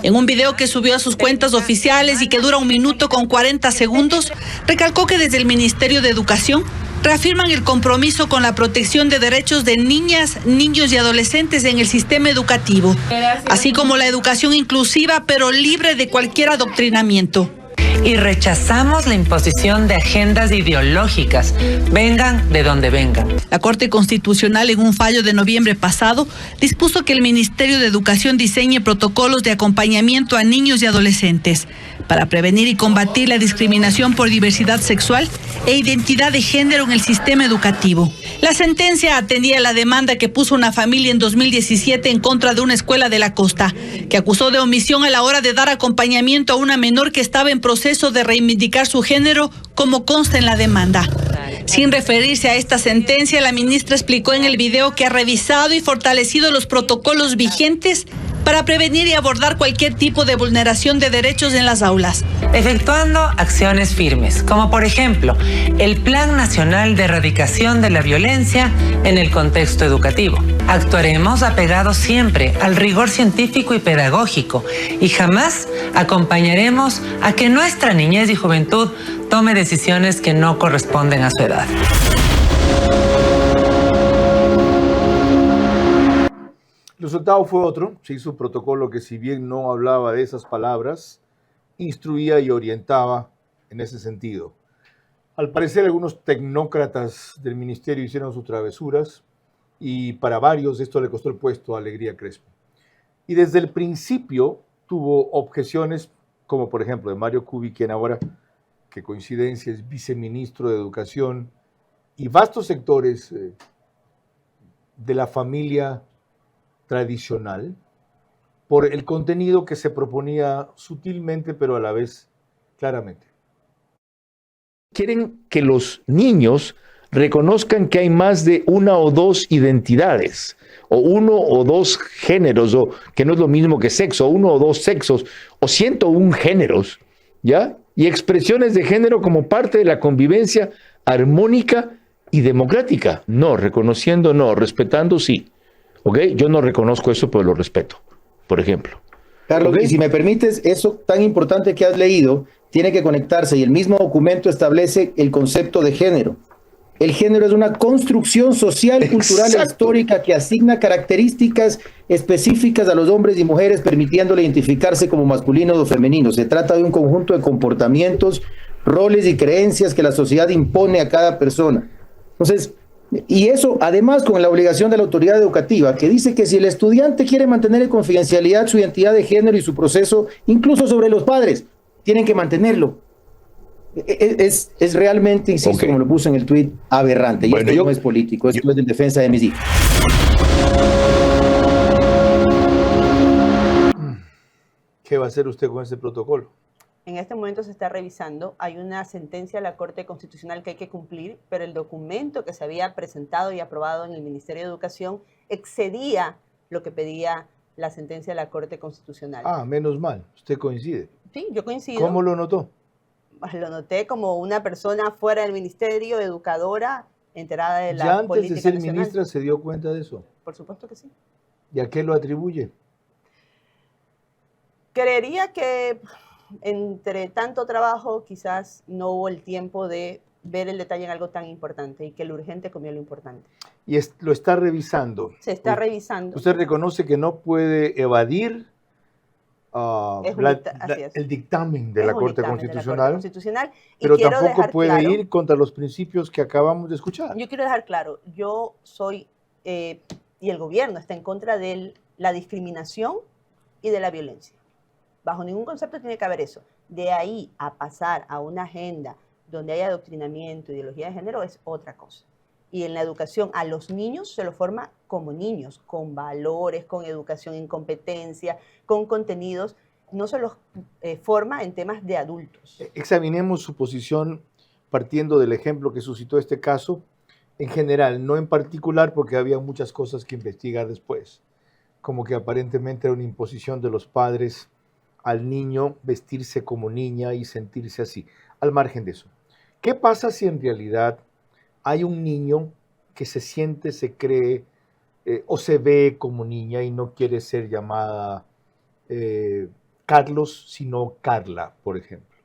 En un video que subió a sus cuentas oficiales y que dura 1 minuto con 40 segundos, recalcó que desde el Ministerio de Educación reafirman el compromiso con la protección de derechos de niñas, niños y adolescentes en el sistema educativo, así como la educación inclusiva pero libre de cualquier adoctrinamiento. Y rechazamos la imposición de agendas ideológicas, vengan de donde vengan. La Corte Constitucional, en un fallo de noviembre pasado, dispuso que el Ministerio de Educación diseñe protocolos de acompañamiento a niños y adolescentes para prevenir y combatir la discriminación por diversidad sexual e identidad de género en el sistema educativo. La sentencia atendía la demanda que puso una familia en 2017 en contra de una escuela de la costa, que acusó de omisión a la hora de dar acompañamiento a una menor que estaba en proceso de reivindicar su género, como consta en la demanda. Sin referirse a esta sentencia, la ministra explicó en el video que ha revisado y fortalecido los protocolos vigentes para prevenir y abordar cualquier tipo de vulneración de derechos en las aulas. Efectuando acciones firmes, como por ejemplo, el Plan Nacional de Erradicación de la Violencia en el contexto educativo. Actuaremos apegados siempre al rigor científico y pedagógico y jamás acompañaremos a que nuestra niñez y juventud tome decisiones que no corresponden a su edad. El resultado fue otro, se hizo un protocolo que si bien no hablaba de esas palabras, instruía y orientaba en ese sentido. Al parecer algunos tecnócratas del ministerio hicieron sus travesuras y para varios esto le costó el puesto a Alegría Crespo. Y desde el principio tuvo objeciones como por ejemplo de Mario Cubi, quien ahora, qué coincidencia, es viceministro de Educación, y vastos sectores de la familia tradicional, por el contenido que se proponía sutilmente, pero a la vez claramente. Quieren que los niños reconozcan que hay más de una o dos identidades, o uno o dos géneros, o que no es lo mismo que sexo, uno o dos sexos, o 101 géneros, ¿ya? Y expresiones de género como parte de la convivencia armónica y democrática. No, reconociendo no, respetando sí. ¿Ok? Yo no reconozco eso, pero lo respeto, por ejemplo. Carlos, ¿Okay? y si me permites, eso tan importante que has leído tiene que conectarse, y el mismo documento establece el concepto de género. El género es una construcción social, cultural e histórica que asigna características específicas a los hombres y mujeres, permitiéndole identificarse como masculinos o femeninos. Se trata de un conjunto de comportamientos, roles y creencias que la sociedad impone a cada persona. Entonces, y eso además con la obligación de la autoridad educativa, que dice que si el estudiante quiere mantener en confidencialidad su identidad de género y su proceso, incluso sobre los padres, tienen que mantenerlo. Es realmente, insisto, como lo puse en el tuit, aberrante. Y esto no es político, esto es en defensa de mis hijos. ¿Qué va a hacer usted con ese protocolo? En este momento se está revisando, hay una sentencia de la Corte Constitucional que hay que cumplir, pero el documento que se había presentado y aprobado en el Ministerio de Educación excedía lo que pedía la sentencia de la Corte Constitucional. Ah, menos mal, usted coincide. Sí, yo coincido. ¿Cómo lo notó? Lo noté como una persona fuera del ministerio, educadora, enterada de la ¿Ya política antes de ser nacional. ministra se dio cuenta de eso? Por supuesto que sí. ¿Y a qué lo atribuye? Creería que entre tanto trabajo quizás no hubo el tiempo de ver el detalle en algo tan importante y que lo urgente comió lo importante. Y lo está revisando. Se está revisando. Usted reconoce que no puede evadir el dictamen de la Corte Constitucional, pero tampoco puede ir contra los principios que acabamos de escuchar. Yo quiero dejar claro, yo soy, y el gobierno está en contra de la discriminación y de la violencia. Bajo ningún concepto tiene que haber eso. De ahí a pasar a una agenda donde hay adoctrinamiento, ideología de género, es otra cosa. Y en la educación a los niños se los forma como niños, con valores, con educación en competencia, con contenidos. No se los forma en temas de adultos. Examinemos su posición partiendo del ejemplo que suscitó este caso, en general, no en particular, porque había muchas cosas que investigar después, como que aparentemente era una imposición de los padres al niño vestirse como niña y sentirse así. Al margen de eso, ¿qué pasa si en realidad hay un niño que se siente, se cree o se ve como niña y no quiere ser llamada Carlos, sino Carla, por ejemplo?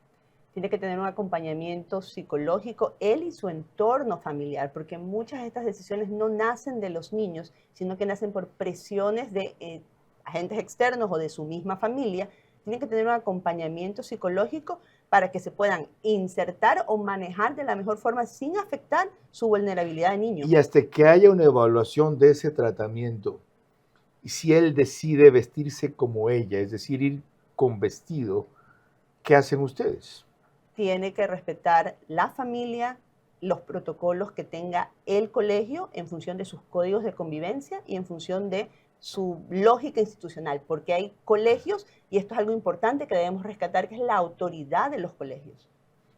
Tiene que tener un acompañamiento psicológico, él y su entorno familiar, porque muchas de estas decisiones no nacen de los niños, sino que nacen por presiones de agentes externos o de su misma familia. Tienen que tener un acompañamiento psicológico para que se puedan insertar o manejar de la mejor forma sin afectar su vulnerabilidad de niño. Y hasta que haya una evaluación de ese tratamiento, y si él decide vestirse como ella, es decir, ir con vestido, ¿qué hacen ustedes? Tiene que respetar la familia, los protocolos que tenga el colegio en función de sus códigos de convivencia y en función de su lógica institucional, porque hay colegios, y esto es algo importante que debemos rescatar, que es la autoridad de los colegios.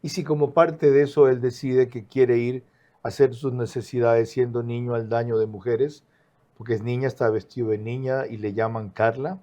Y si como parte de eso él decide que quiere ir a hacer sus necesidades siendo niño al daño de mujeres, porque es niña, está vestido de niña y le llaman Carla.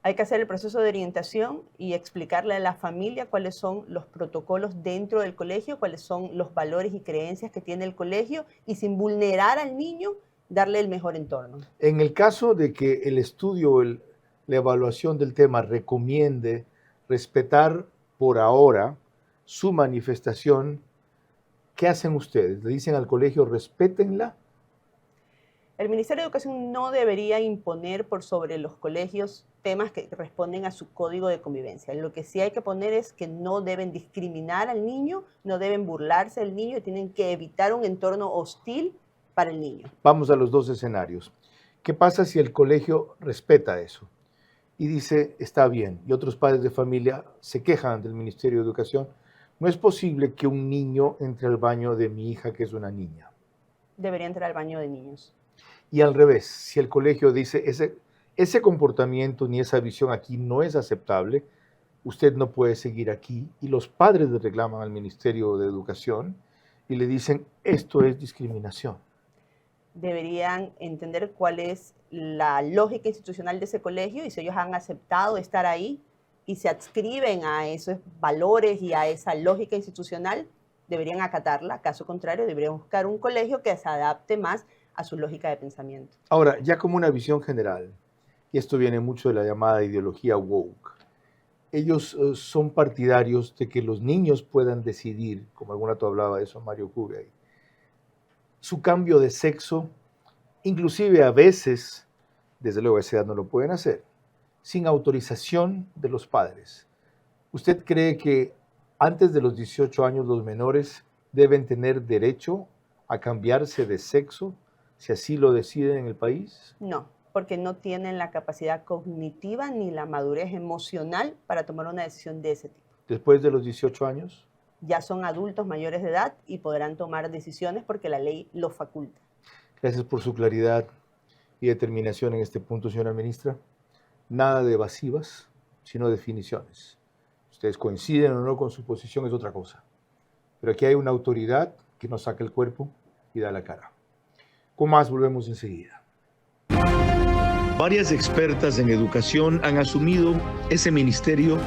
Hay que hacer el proceso de orientación y explicarle a la familia cuáles son los protocolos dentro del colegio, cuáles son los valores y creencias que tiene el colegio, y sin vulnerar al niño, darle el mejor entorno. En el caso de que el estudio, la evaluación del tema recomiende respetar por ahora su manifestación, ¿qué hacen ustedes? ¿Le dicen al colegio respétenla? El Ministerio de Educación no debería imponer por sobre los colegios temas que responden a su código de convivencia. Lo que sí hay que poner es que no deben discriminar al niño, no deben burlarse del niño, y tienen que evitar un entorno hostil para el niño. Vamos a los dos escenarios. ¿Qué pasa si el colegio respeta eso y dice, está bien, y otros padres de familia se quejan del Ministerio de Educación? No es posible que un niño entre al baño de mi hija, que es una niña. Debería entrar al baño de niños. Y al revés, si el colegio dice, ese comportamiento ni esa visión aquí no es aceptable, usted no puede seguir aquí, y los padres le reclaman al Ministerio de Educación y le dicen, esto es discriminación. Deberían entender cuál es la lógica institucional de ese colegio y si ellos han aceptado estar ahí y se adscriben a esos valores y a esa lógica institucional, deberían acatarla. Caso contrario, deberían buscar un colegio que se adapte más a su lógica de pensamiento. Ahora, ya como una visión general, y esto viene mucho de la llamada ideología woke, ellos son partidarios de que los niños puedan decidir, como algún rato hablaba de eso Mario Cubey, su cambio de sexo, inclusive a veces, desde luego a esa edad no lo pueden hacer, sin autorización de los padres. ¿Usted cree que antes de los 18 años los menores deben tener derecho a cambiarse de sexo si así lo deciden en el país? No, porque no tienen la capacidad cognitiva ni la madurez emocional para tomar una decisión de ese tipo. ¿Después de los 18 años? Ya son adultos mayores de edad y podrán tomar decisiones porque la ley lo faculta. Gracias por su claridad y determinación en este punto, señora ministra. Nada de evasivas, sino definiciones. Ustedes coinciden o no con su posición es otra cosa. Pero aquí hay una autoridad que nos saca el cuerpo y da la cara. Con más volvemos enseguida. Varias expertas en educación han asumido ese ministerio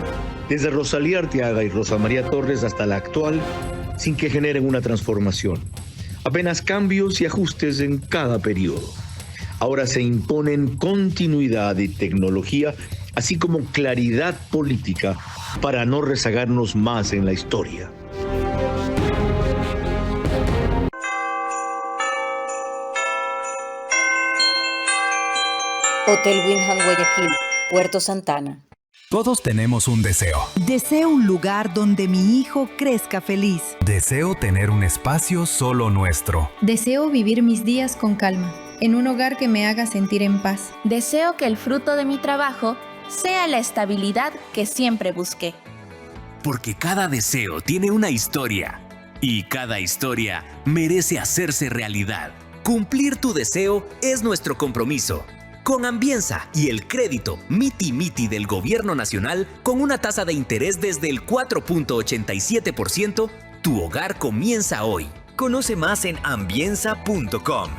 desde Rosalía Arteaga y Rosa María Torres hasta la actual, sin que generen una transformación. Apenas cambios y ajustes en cada periodo. Ahora se imponen continuidad y tecnología, así como claridad política para no rezagarnos más en la historia. Hotel Windham Guayaquil, Puerto Santana. Todos tenemos un deseo. Deseo un lugar donde mi hijo crezca feliz. Deseo tener un espacio solo nuestro. Deseo vivir mis días con calma, en un hogar que me haga sentir en paz. Deseo que el fruto de mi trabajo sea la estabilidad que siempre busqué. Porque cada deseo tiene una historia y cada historia merece hacerse realidad. Cumplir tu deseo es nuestro compromiso. Con Ambienza y el crédito Miti Miti del Gobierno Nacional, con una tasa de interés desde el 4.87%, tu hogar comienza hoy. Conoce más en ambienza.com.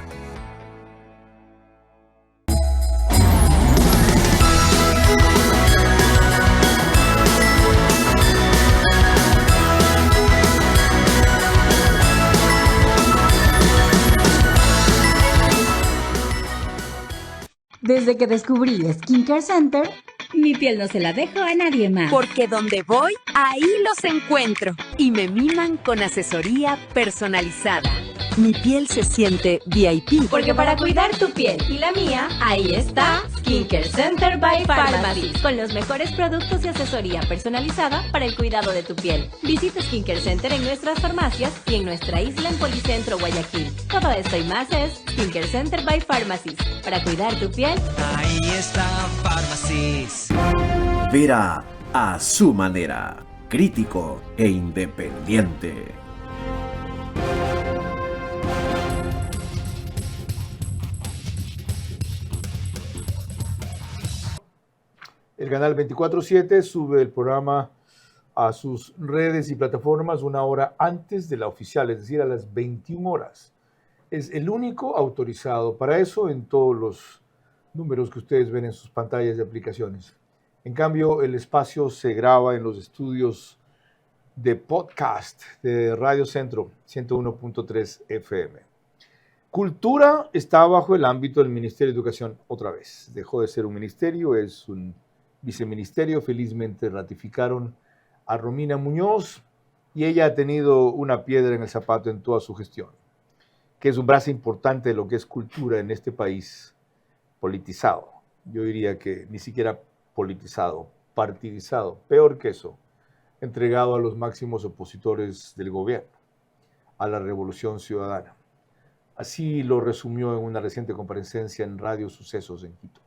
Desde que descubrí Skincare Center, mi piel no se la dejo a nadie más. Porque donde voy, ahí los encuentro. Y me miman con asesoría personalizada. Mi piel se siente VIP. Porque para cuidar tu piel y la mía, ahí está Skincare Center by Pharmacy. Con los mejores productos y asesoría personalizada para el cuidado de tu piel. Visita Skincare Center en nuestras farmacias y en nuestra isla en Policentro, Guayaquil. Todo esto y más es Skincare Center by Pharmacy. Para cuidar tu piel, ahí está Pharmacies. Vera a su manera, crítico e independiente. El canal 24/7 sube el programa a sus redes y plataformas una hora antes de la oficial, es decir, a las 21 horas. Es el único autorizado para eso en todos los números que ustedes ven en sus pantallas de aplicaciones. En cambio, el espacio se graba en los estudios de podcast de Radio Centro 101.3 FM. Cultura está bajo el ámbito del Ministerio de Educación otra vez. Dejó de ser un ministerio, es un viceministerio. Felizmente ratificaron a Romina Muñoz y ella ha tenido una piedra en el zapato en toda su gestión, que es un brazo importante de lo que es cultura en este país politizado. Yo diría que ni siquiera politizado, partidizado, peor que eso, entregado a los máximos opositores del gobierno, a la Revolución Ciudadana. Así lo resumió en una reciente comparecencia en Radio Sucesos en Quito.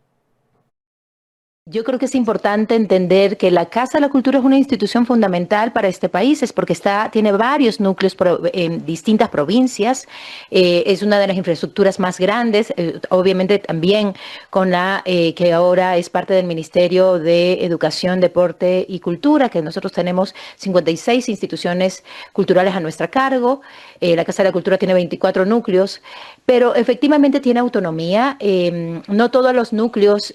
Yo creo que es importante entender que la Casa de la Cultura es una institución fundamental para este país, es porque tiene varios núcleos en distintas provincias, es una de las infraestructuras más grandes, obviamente también con la que ahora es parte del Ministerio de Educación, Deporte y Cultura, que nosotros tenemos 56 instituciones culturales a nuestra cargo. La Casa de la Cultura tiene 24 núcleos, pero efectivamente tiene autonomía. No todos los núcleos,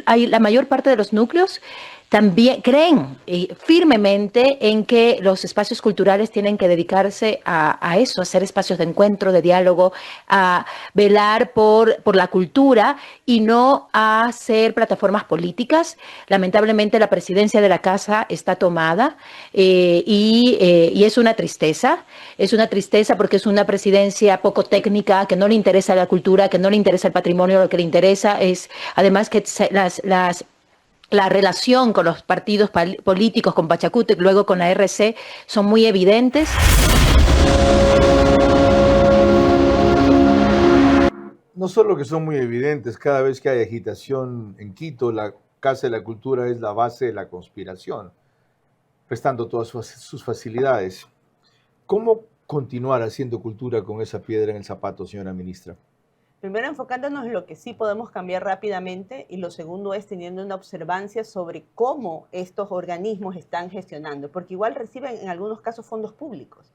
la mayor parte de los núcleos también creen firmemente en que los espacios culturales tienen que dedicarse a eso, a ser espacios de encuentro, de diálogo, a velar por la cultura y no a ser plataformas políticas. Lamentablemente la presidencia de la casa está tomada y es una tristeza porque es una presidencia poco técnica, que no le interesa la cultura, que no le interesa el patrimonio, lo que le interesa es además que la relación con los partidos políticos, con Pachacútec, luego con la RC, son muy evidentes. No solo que son muy evidentes, cada vez que hay agitación en Quito, la Casa de la Cultura es la base de la conspiración, prestando todas sus facilidades. ¿Cómo continuar haciendo cultura con esa piedra en el zapato, señora ministra? Primero, enfocándonos en lo que sí podemos cambiar rápidamente, y lo segundo es teniendo una observancia sobre cómo estos organismos están gestionando, porque igual reciben en algunos casos fondos públicos.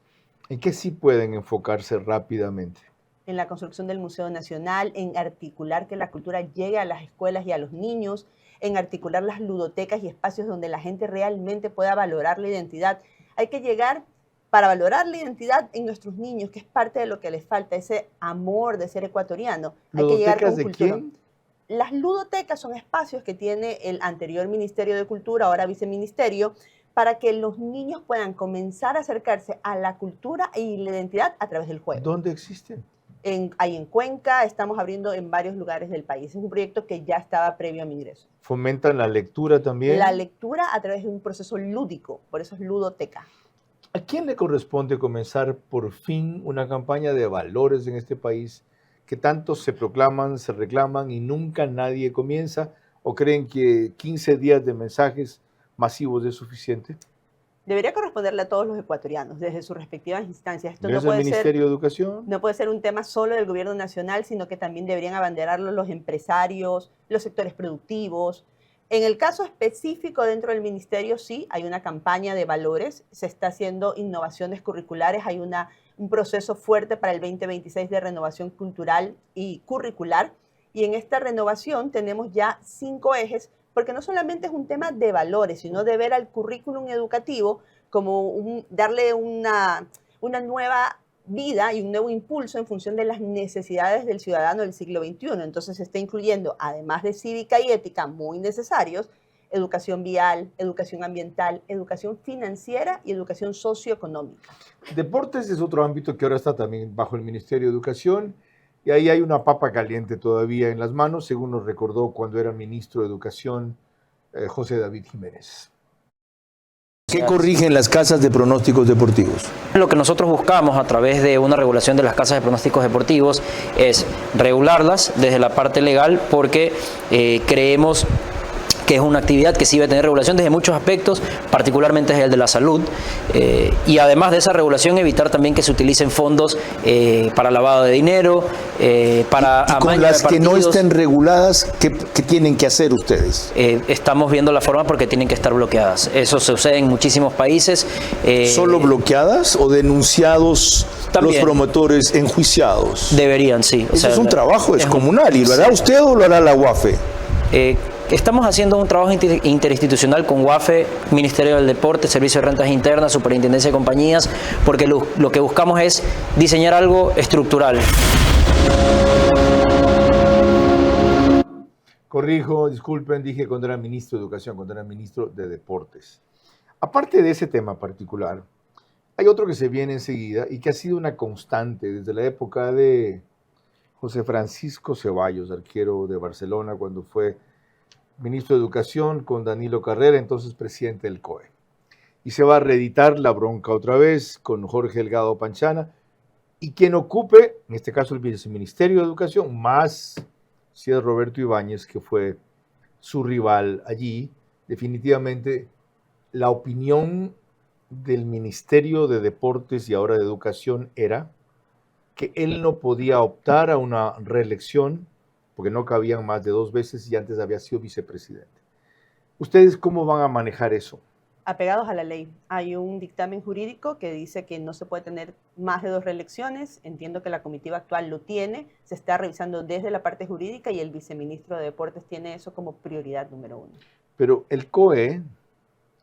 ¿En qué sí pueden enfocarse rápidamente? En la construcción del Museo Nacional, en articular que la cultura llegue a las escuelas y a los niños, en articular las ludotecas y espacios donde la gente realmente pueda valorar la identidad. Hay que llegar para valorar la identidad en nuestros niños, que es parte de lo que les falta, ese amor de ser ecuatoriano. Hay que llegar con de cultura. ¿Quién? Las ludotecas son espacios que tiene el anterior Ministerio de Cultura, ahora Viceministerio, para que los niños puedan comenzar a acercarse a la cultura y la identidad a través del juego. ¿Dónde existen? Hay en Cuenca, estamos abriendo en varios lugares del país. Es un proyecto que ya estaba previo a mi ingreso. ¿Fomentan la lectura también? La lectura a través de un proceso lúdico, por eso es ludoteca. ¿A quién le corresponde comenzar por fin una campaña de valores en este país que tanto se proclaman, se reclaman y nunca nadie comienza? ¿O creen que 15 días de mensajes masivos es suficiente? Debería corresponderle a todos los ecuatorianos desde sus respectivas instancias. Esto ¿No es el Ministerio de Educación? No puede ser un tema solo del gobierno nacional, sino que también deberían abanderarlo los empresarios, los sectores productivos. En el caso específico dentro del ministerio sí, hay una campaña de valores, se está haciendo innovaciones curriculares, hay un proceso fuerte para el 2026 de renovación cultural y curricular, y en esta renovación tenemos ya 5 ejes, porque no solamente es un tema de valores, sino de ver al currículum educativo como darle una nueva vida y un nuevo impulso en función de las necesidades del ciudadano del siglo XXI. Entonces se está incluyendo, además de cívica y ética, muy necesarios, educación vial, educación ambiental, educación financiera y educación socioeconómica. Deportes es otro ámbito que ahora está también bajo el Ministerio de Educación, y ahí hay una papa caliente todavía en las manos, según nos recordó cuando era ministro de Educación José David Jiménez. ¿Qué corrigen las casas de pronósticos deportivos? Lo que nosotros buscamos a través de una regulación de las casas de pronósticos deportivos es regularlas desde la parte legal, porque creemos que es una actividad que sí va a tener regulación desde muchos aspectos, particularmente desde el de la salud, y además de esa regulación evitar también que se utilicen fondos para lavado de dinero, para ¿Y con las que no estén reguladas, qué tienen que hacer ustedes? Estamos viendo la forma, porque tienen que estar bloqueadas. Eso sucede en muchísimos países. ¿Solo bloqueadas o denunciados también, los promotores enjuiciados? Deberían, sí. Eso es un trabajo descomunal, ¿y lo hará usted o lo hará la UAFE? Estamos haciendo un trabajo interinstitucional con UAFE, Ministerio del Deporte, Servicio de Rentas Internas, Superintendencia de Compañías, porque lo que buscamos es diseñar algo estructural. Corrijo, disculpen, dije cuando era ministro de Educación, cuando era ministro de Deportes. Aparte de ese tema particular, hay otro que se viene enseguida y que ha sido una constante desde la época de José Francisco Ceballos, arquero de Barcelona, cuando fue ministro de Educación con Danilo Carrera, entonces presidente del COE. Y se va a reeditar la bronca otra vez con Jorge Delgado Panchana, y quien ocupe, en este caso el viceministerio de Educación, más si es Roberto Ibáñez, que fue su rival allí, definitivamente la opinión del Ministerio de Deportes y ahora de Educación era que él no podía optar a una reelección porque no cabían más de 2 veces y antes había sido vicepresidente. ¿Ustedes cómo van a manejar eso? Apegados a la ley. Hay un dictamen jurídico que dice que no se puede tener más de 2 reelecciones. Entiendo que la comitiva actual lo tiene. Se está revisando desde la parte jurídica y el viceministro de Deportes tiene eso como prioridad número 1. Pero el COE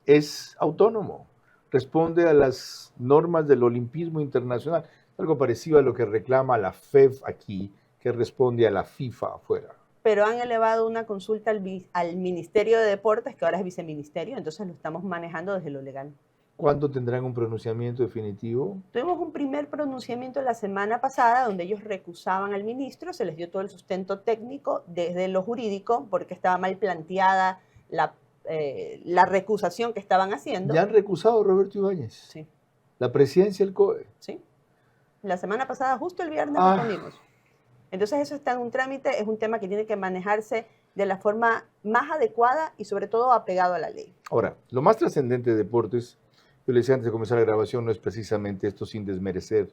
es autónomo, responde a las normas del olimpismo internacional, algo parecido a lo que reclama la FEF aquí, que responde a la FIFA afuera. Pero han elevado una consulta al Ministerio de Deportes, que ahora es viceministerio, entonces lo estamos manejando desde lo legal. ¿Cuándo tendrán un pronunciamiento definitivo? Tuvimos un primer pronunciamiento la semana pasada donde ellos recusaban al ministro, se les dio todo el sustento técnico desde lo jurídico porque estaba mal planteada la recusación que estaban haciendo. ¿Ya han recusado a Roberto Ibáñez? Sí. ¿La presidencia del COE? Sí. La semana pasada, justo el viernes, respondimos. Entonces eso está en un trámite, es un tema que tiene que manejarse de la forma más adecuada y sobre todo apegado a la ley. Ahora, lo más trascendente de deportes, yo le decía antes de comenzar la grabación, no es precisamente esto sin desmerecer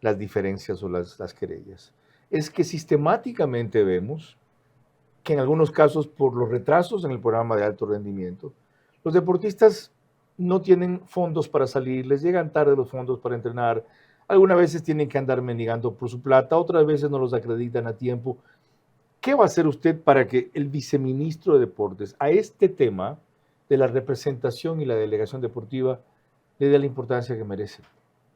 las diferencias o las querellas. Es que sistemáticamente vemos que en algunos casos, por los retrasos en el programa de alto rendimiento, los deportistas no tienen fondos para salir, les llegan tarde los fondos para entrenar, algunas veces tienen que andar mendigando por su plata, otras veces no los acreditan a tiempo. ¿Qué va a hacer usted para que el viceministro de Deportes a este tema de la representación y la delegación deportiva le dé la importancia que merece?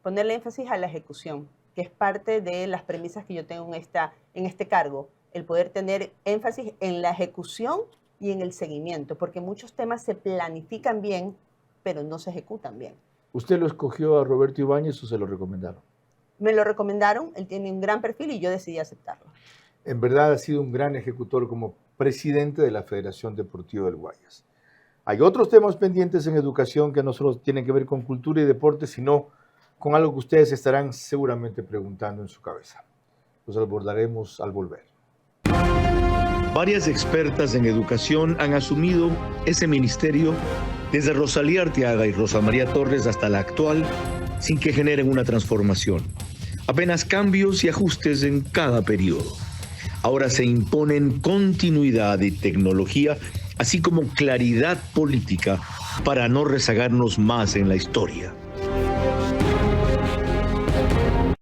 Ponerle énfasis a la ejecución, que es parte de las premisas que yo tengo en este cargo, el poder tener énfasis en la ejecución y en el seguimiento, porque muchos temas se planifican bien, pero no se ejecutan bien. ¿Usted lo escogió a Roberto Ibáñez o se lo recomendaron? Me lo recomendaron, él tiene un gran perfil y yo decidí aceptarlo. En verdad ha sido un gran ejecutor como presidente de la Federación Deportiva del Guayas. Hay otros temas pendientes en educación que no solo tienen que ver con cultura y deporte, sino con algo que ustedes estarán seguramente preguntando en su cabeza. Los abordaremos al volver. Varias expertas en educación han asumido ese ministerio desde Rosalía Arteaga y Rosa María Torres hasta la actual, sin que generen una transformación. Apenas cambios y ajustes en cada periodo. Ahora se imponen continuidad y tecnología, así como claridad política para no rezagarnos más en la historia.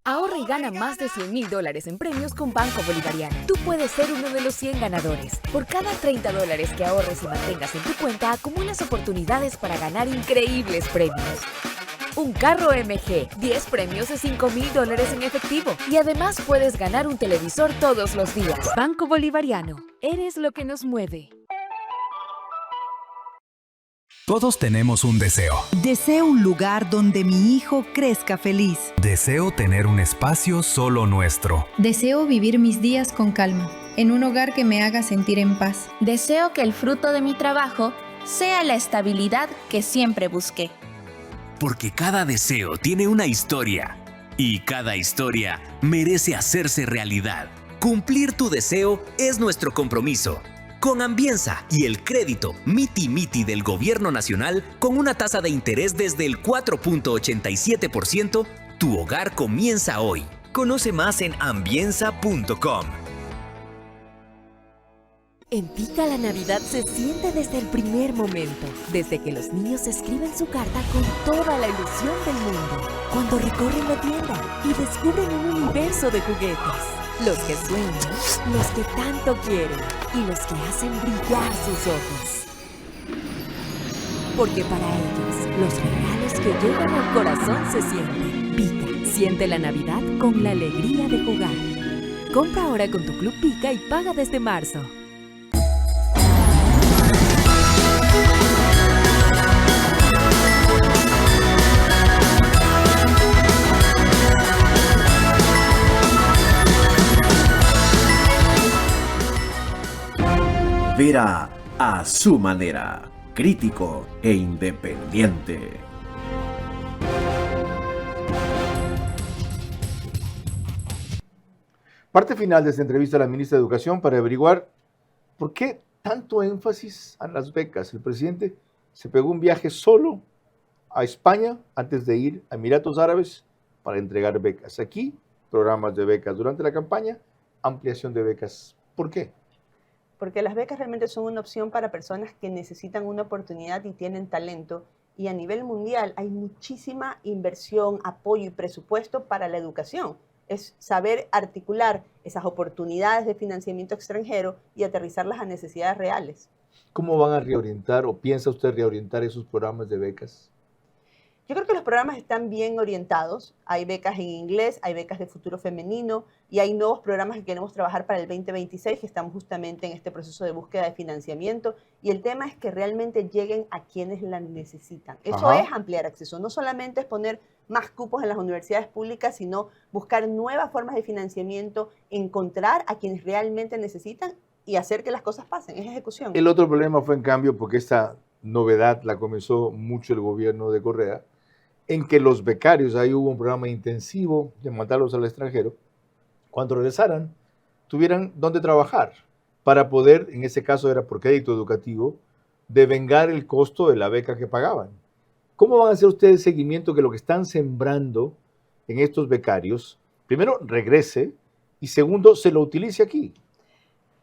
Ahorra y gana más de $100,000 en premios con Banco Bolivariano. Tú puedes ser uno de los 100 ganadores. Por cada $30 que ahorres y mantengas en tu cuenta, acumulas oportunidades para ganar increíbles premios. Un carro MG, 10 premios de $5,000 en efectivo. Y además puedes ganar un televisor todos los días. Banco Bolivariano, eres lo que nos mueve. Todos tenemos un deseo. Deseo un lugar donde mi hijo crezca feliz. Deseo tener un espacio solo nuestro. Deseo vivir mis días con calma, en un hogar que me haga sentir en paz. Deseo que el fruto de mi trabajo sea la estabilidad que siempre busqué. Porque cada deseo tiene una historia y cada historia merece hacerse realidad. Cumplir tu deseo es nuestro compromiso. Con Ambienza y el crédito Miti Miti del Gobierno Nacional, con una tasa de interés desde el 4.87%, tu hogar comienza hoy. Conoce más en ambienza.com. En Pica la Navidad se siente desde el primer momento, desde que los niños escriben su carta con toda la ilusión del mundo, cuando recorren la tienda y descubren un universo de juguetes. Los que sueñan, los que tanto quieren y los que hacen brillar sus ojos. Porque para ellos, los regalos que llegan al corazón se sienten. Pica, siente la Navidad con la alegría de jugar. Compra ahora con tu Club Pica y paga desde marzo. Vera a su manera, crítico e independiente. Parte final de esta entrevista a la ministra de Educación para averiguar por qué tanto énfasis a las becas? El presidente se pegó un viaje solo a España antes de ir a Emiratos Árabes para entregar becas. Aquí, programas de becas durante la campaña, ampliación de becas. ¿Por qué? Porque las becas realmente son una opción para personas que necesitan una oportunidad y tienen talento. Y a nivel mundial hay muchísima inversión, apoyo y presupuesto para la educación. Es saber articular esas oportunidades de financiamiento extranjero y aterrizarlas a necesidades reales. ¿Cómo van a reorientar o piensa usted reorientar esos programas de becas? Yo creo que los programas están bien orientados. Hay becas en inglés, hay becas de futuro femenino y hay nuevos programas que queremos trabajar para el 2026 que estamos justamente en este proceso de búsqueda de financiamiento. Y el tema es que realmente lleguen a quienes la necesitan. Eso es ampliar acceso. No solamente es poner más cupos en las universidades públicas, sino buscar nuevas formas de financiamiento, encontrar a quienes realmente necesitan y hacer que las cosas pasen. Es ejecución. El otro problema fue, en cambio, porque esta novedad la comenzó mucho el gobierno de Correa, en que los becarios, ahí hubo un programa intensivo de mandarlos al extranjero, cuando regresaran, tuvieran dónde trabajar para poder, en ese caso era por crédito educativo, devengar el costo de la beca que pagaban. ¿Cómo van a hacer ustedes seguimiento que lo que están sembrando en estos becarios, primero, regrese y segundo, se lo utilice aquí?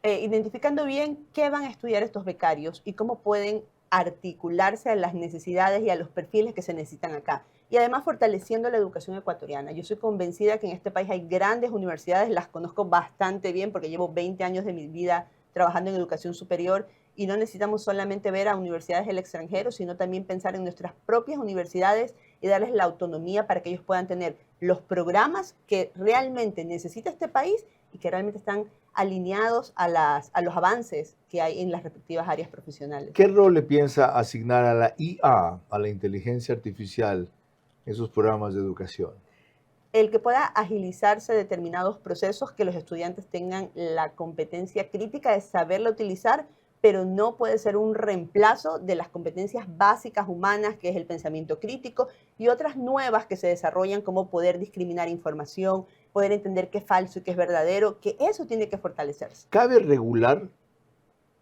Identificando bien qué van a estudiar estos becarios y cómo pueden articularse a las necesidades y a los perfiles que se necesitan acá. Y además fortaleciendo la educación ecuatoriana. Yo soy convencida que en este país hay grandes universidades, las conozco bastante bien porque llevo 20 años de mi vida trabajando en educación superior y no necesitamos solamente ver a universidades del extranjero, sino también pensar en nuestras propias universidades y darles la autonomía para que ellos puedan tener los programas que realmente necesita este país y que realmente están alineados a los avances que hay en las respectivas áreas profesionales. ¿Qué rol le piensa asignar a la IA, a la inteligencia artificial, en sus programas de educación? El que pueda agilizarse determinados procesos, que los estudiantes tengan la competencia crítica de saberla utilizar, pero no puede ser un reemplazo de las competencias básicas humanas, que es el pensamiento crítico, y otras nuevas que se desarrollan, como poder discriminar información, poder entender qué es falso y qué es verdadero, que eso tiene que fortalecerse. ¿Cabe regular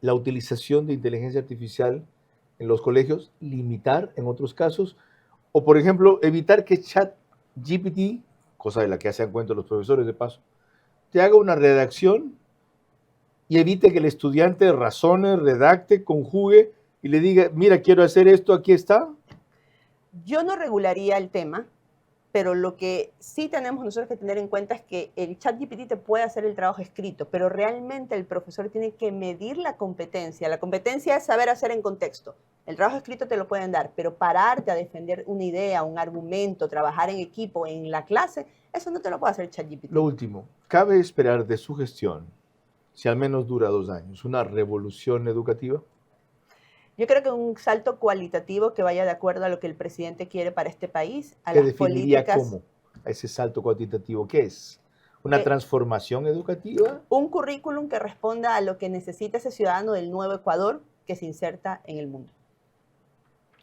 la utilización de inteligencia artificial en los colegios, limitar en otros casos, o por ejemplo, evitar que ChatGPT, cosa de la que hacen cuenta los profesores de paso, te haga una redacción y evite que el estudiante razone, redacte, conjugue y le diga, mira, quiero hacer esto, aquí está? Yo no regularía el tema, pero lo que sí tenemos nosotros que tener en cuenta es que el ChatGPT te puede hacer el trabajo escrito, pero realmente el profesor tiene que medir la competencia. La competencia es saber hacer en contexto. El trabajo escrito te lo pueden dar, pero pararte a defender una idea, un argumento, trabajar en equipo, en la clase, eso no te lo puede hacer el ChatGPT. Lo último, ¿cabe esperar de su gestión, si al menos dura 2 años, una revolución educativa? Yo creo que un salto cualitativo que vaya de acuerdo a lo que el presidente quiere para este país, a ¿Qué las definiría políticas. cómo ese salto cuantitativo? ¿Qué es? ¿Una transformación educativa? Un currículum que responda a lo que necesita ese ciudadano del nuevo Ecuador que se inserta en el mundo.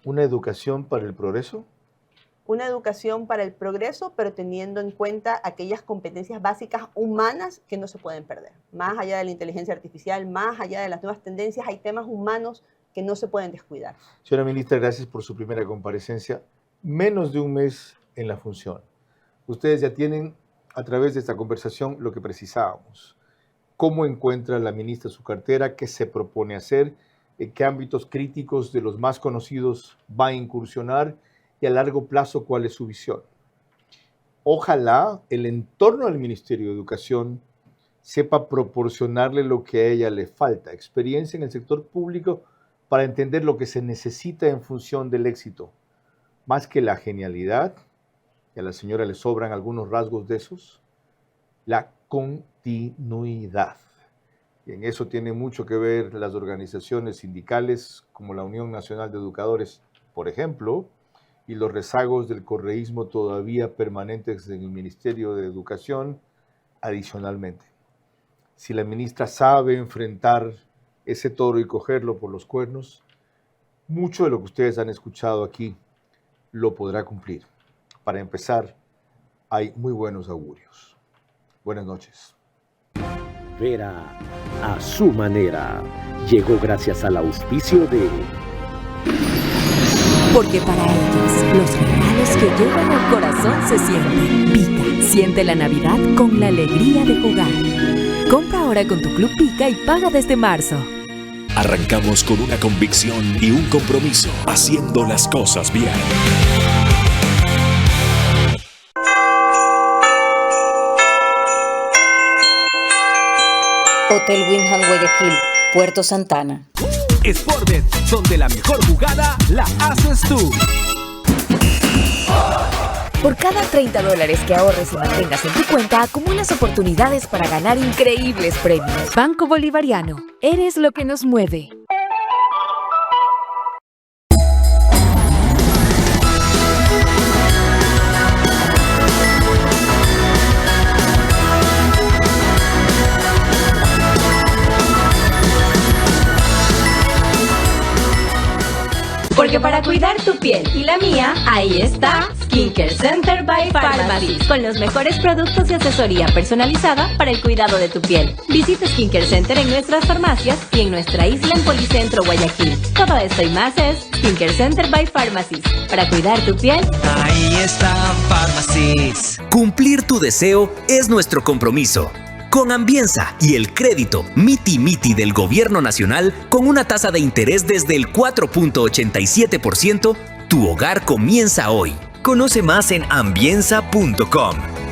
¿Una educación para el progreso? Una educación para el progreso, pero teniendo en cuenta aquellas competencias básicas humanas que no se pueden perder. Más allá de la inteligencia artificial, más allá de las nuevas tendencias, hay temas humanos que no se pueden descuidar. Señora ministra, gracias por su primera comparecencia. Menos de un mes en la función. Ustedes ya tienen, a través de esta conversación, lo que precisábamos. ¿Cómo encuentra la ministra su cartera? ¿Qué se propone hacer? ¿En qué ámbitos críticos de los más conocidos va a incursionar? Y a largo plazo, ¿cuál es su visión? Ojalá el entorno del Ministerio de Educación sepa proporcionarle lo que a ella le falta, experiencia en el sector público para entender lo que se necesita en función del éxito. Más que la genialidad, y a la señora le sobran algunos rasgos de esos, la continuidad. Y en eso tiene mucho que ver las organizaciones sindicales como la Unión Nacional de Educadores, por ejemplo, y los rezagos del correísmo todavía permanentes en el Ministerio de Educación adicionalmente. Si la ministra sabe enfrentar ese toro y cogerlo por los cuernos, mucho de lo que ustedes han escuchado aquí lo podrá cumplir. Para empezar, hay muy buenos augurios. Buenas noches. Vera a su manera. llegó gracias al auspicio de... Porque para ellos, los regalos que llevan al corazón se sienten. Pika, siente la Navidad con la alegría de jugar. Compra ahora con tu Club Pika y paga desde marzo. Arrancamos con una convicción y un compromiso, haciendo las cosas bien. Hotel Wyndham Guayaquil, Puerto Santana. Sportbet, donde la mejor jugada la haces tú. Por cada $30 que ahorres y mantengas en tu cuenta, acumulas oportunidades para ganar increíbles premios. Banco Bolivariano, eres lo que nos mueve. Porque para cuidar tu piel y la mía, ahí está Skincare Center by Pharmacy, con los mejores productos y asesoría personalizada para el cuidado de tu piel. Visita Skincare Center en nuestras farmacias y en nuestra isla en Policentro, Guayaquil. Todo esto y más es Skincare Center by Pharmacy. Para cuidar tu piel, ahí está Pharmacies. Cumplir tu deseo es nuestro compromiso. Con Ambienza y el crédito Miti Miti del Gobierno Nacional, con una tasa de interés desde el 4.87%, tu hogar comienza hoy. Conoce más en ambienza.com.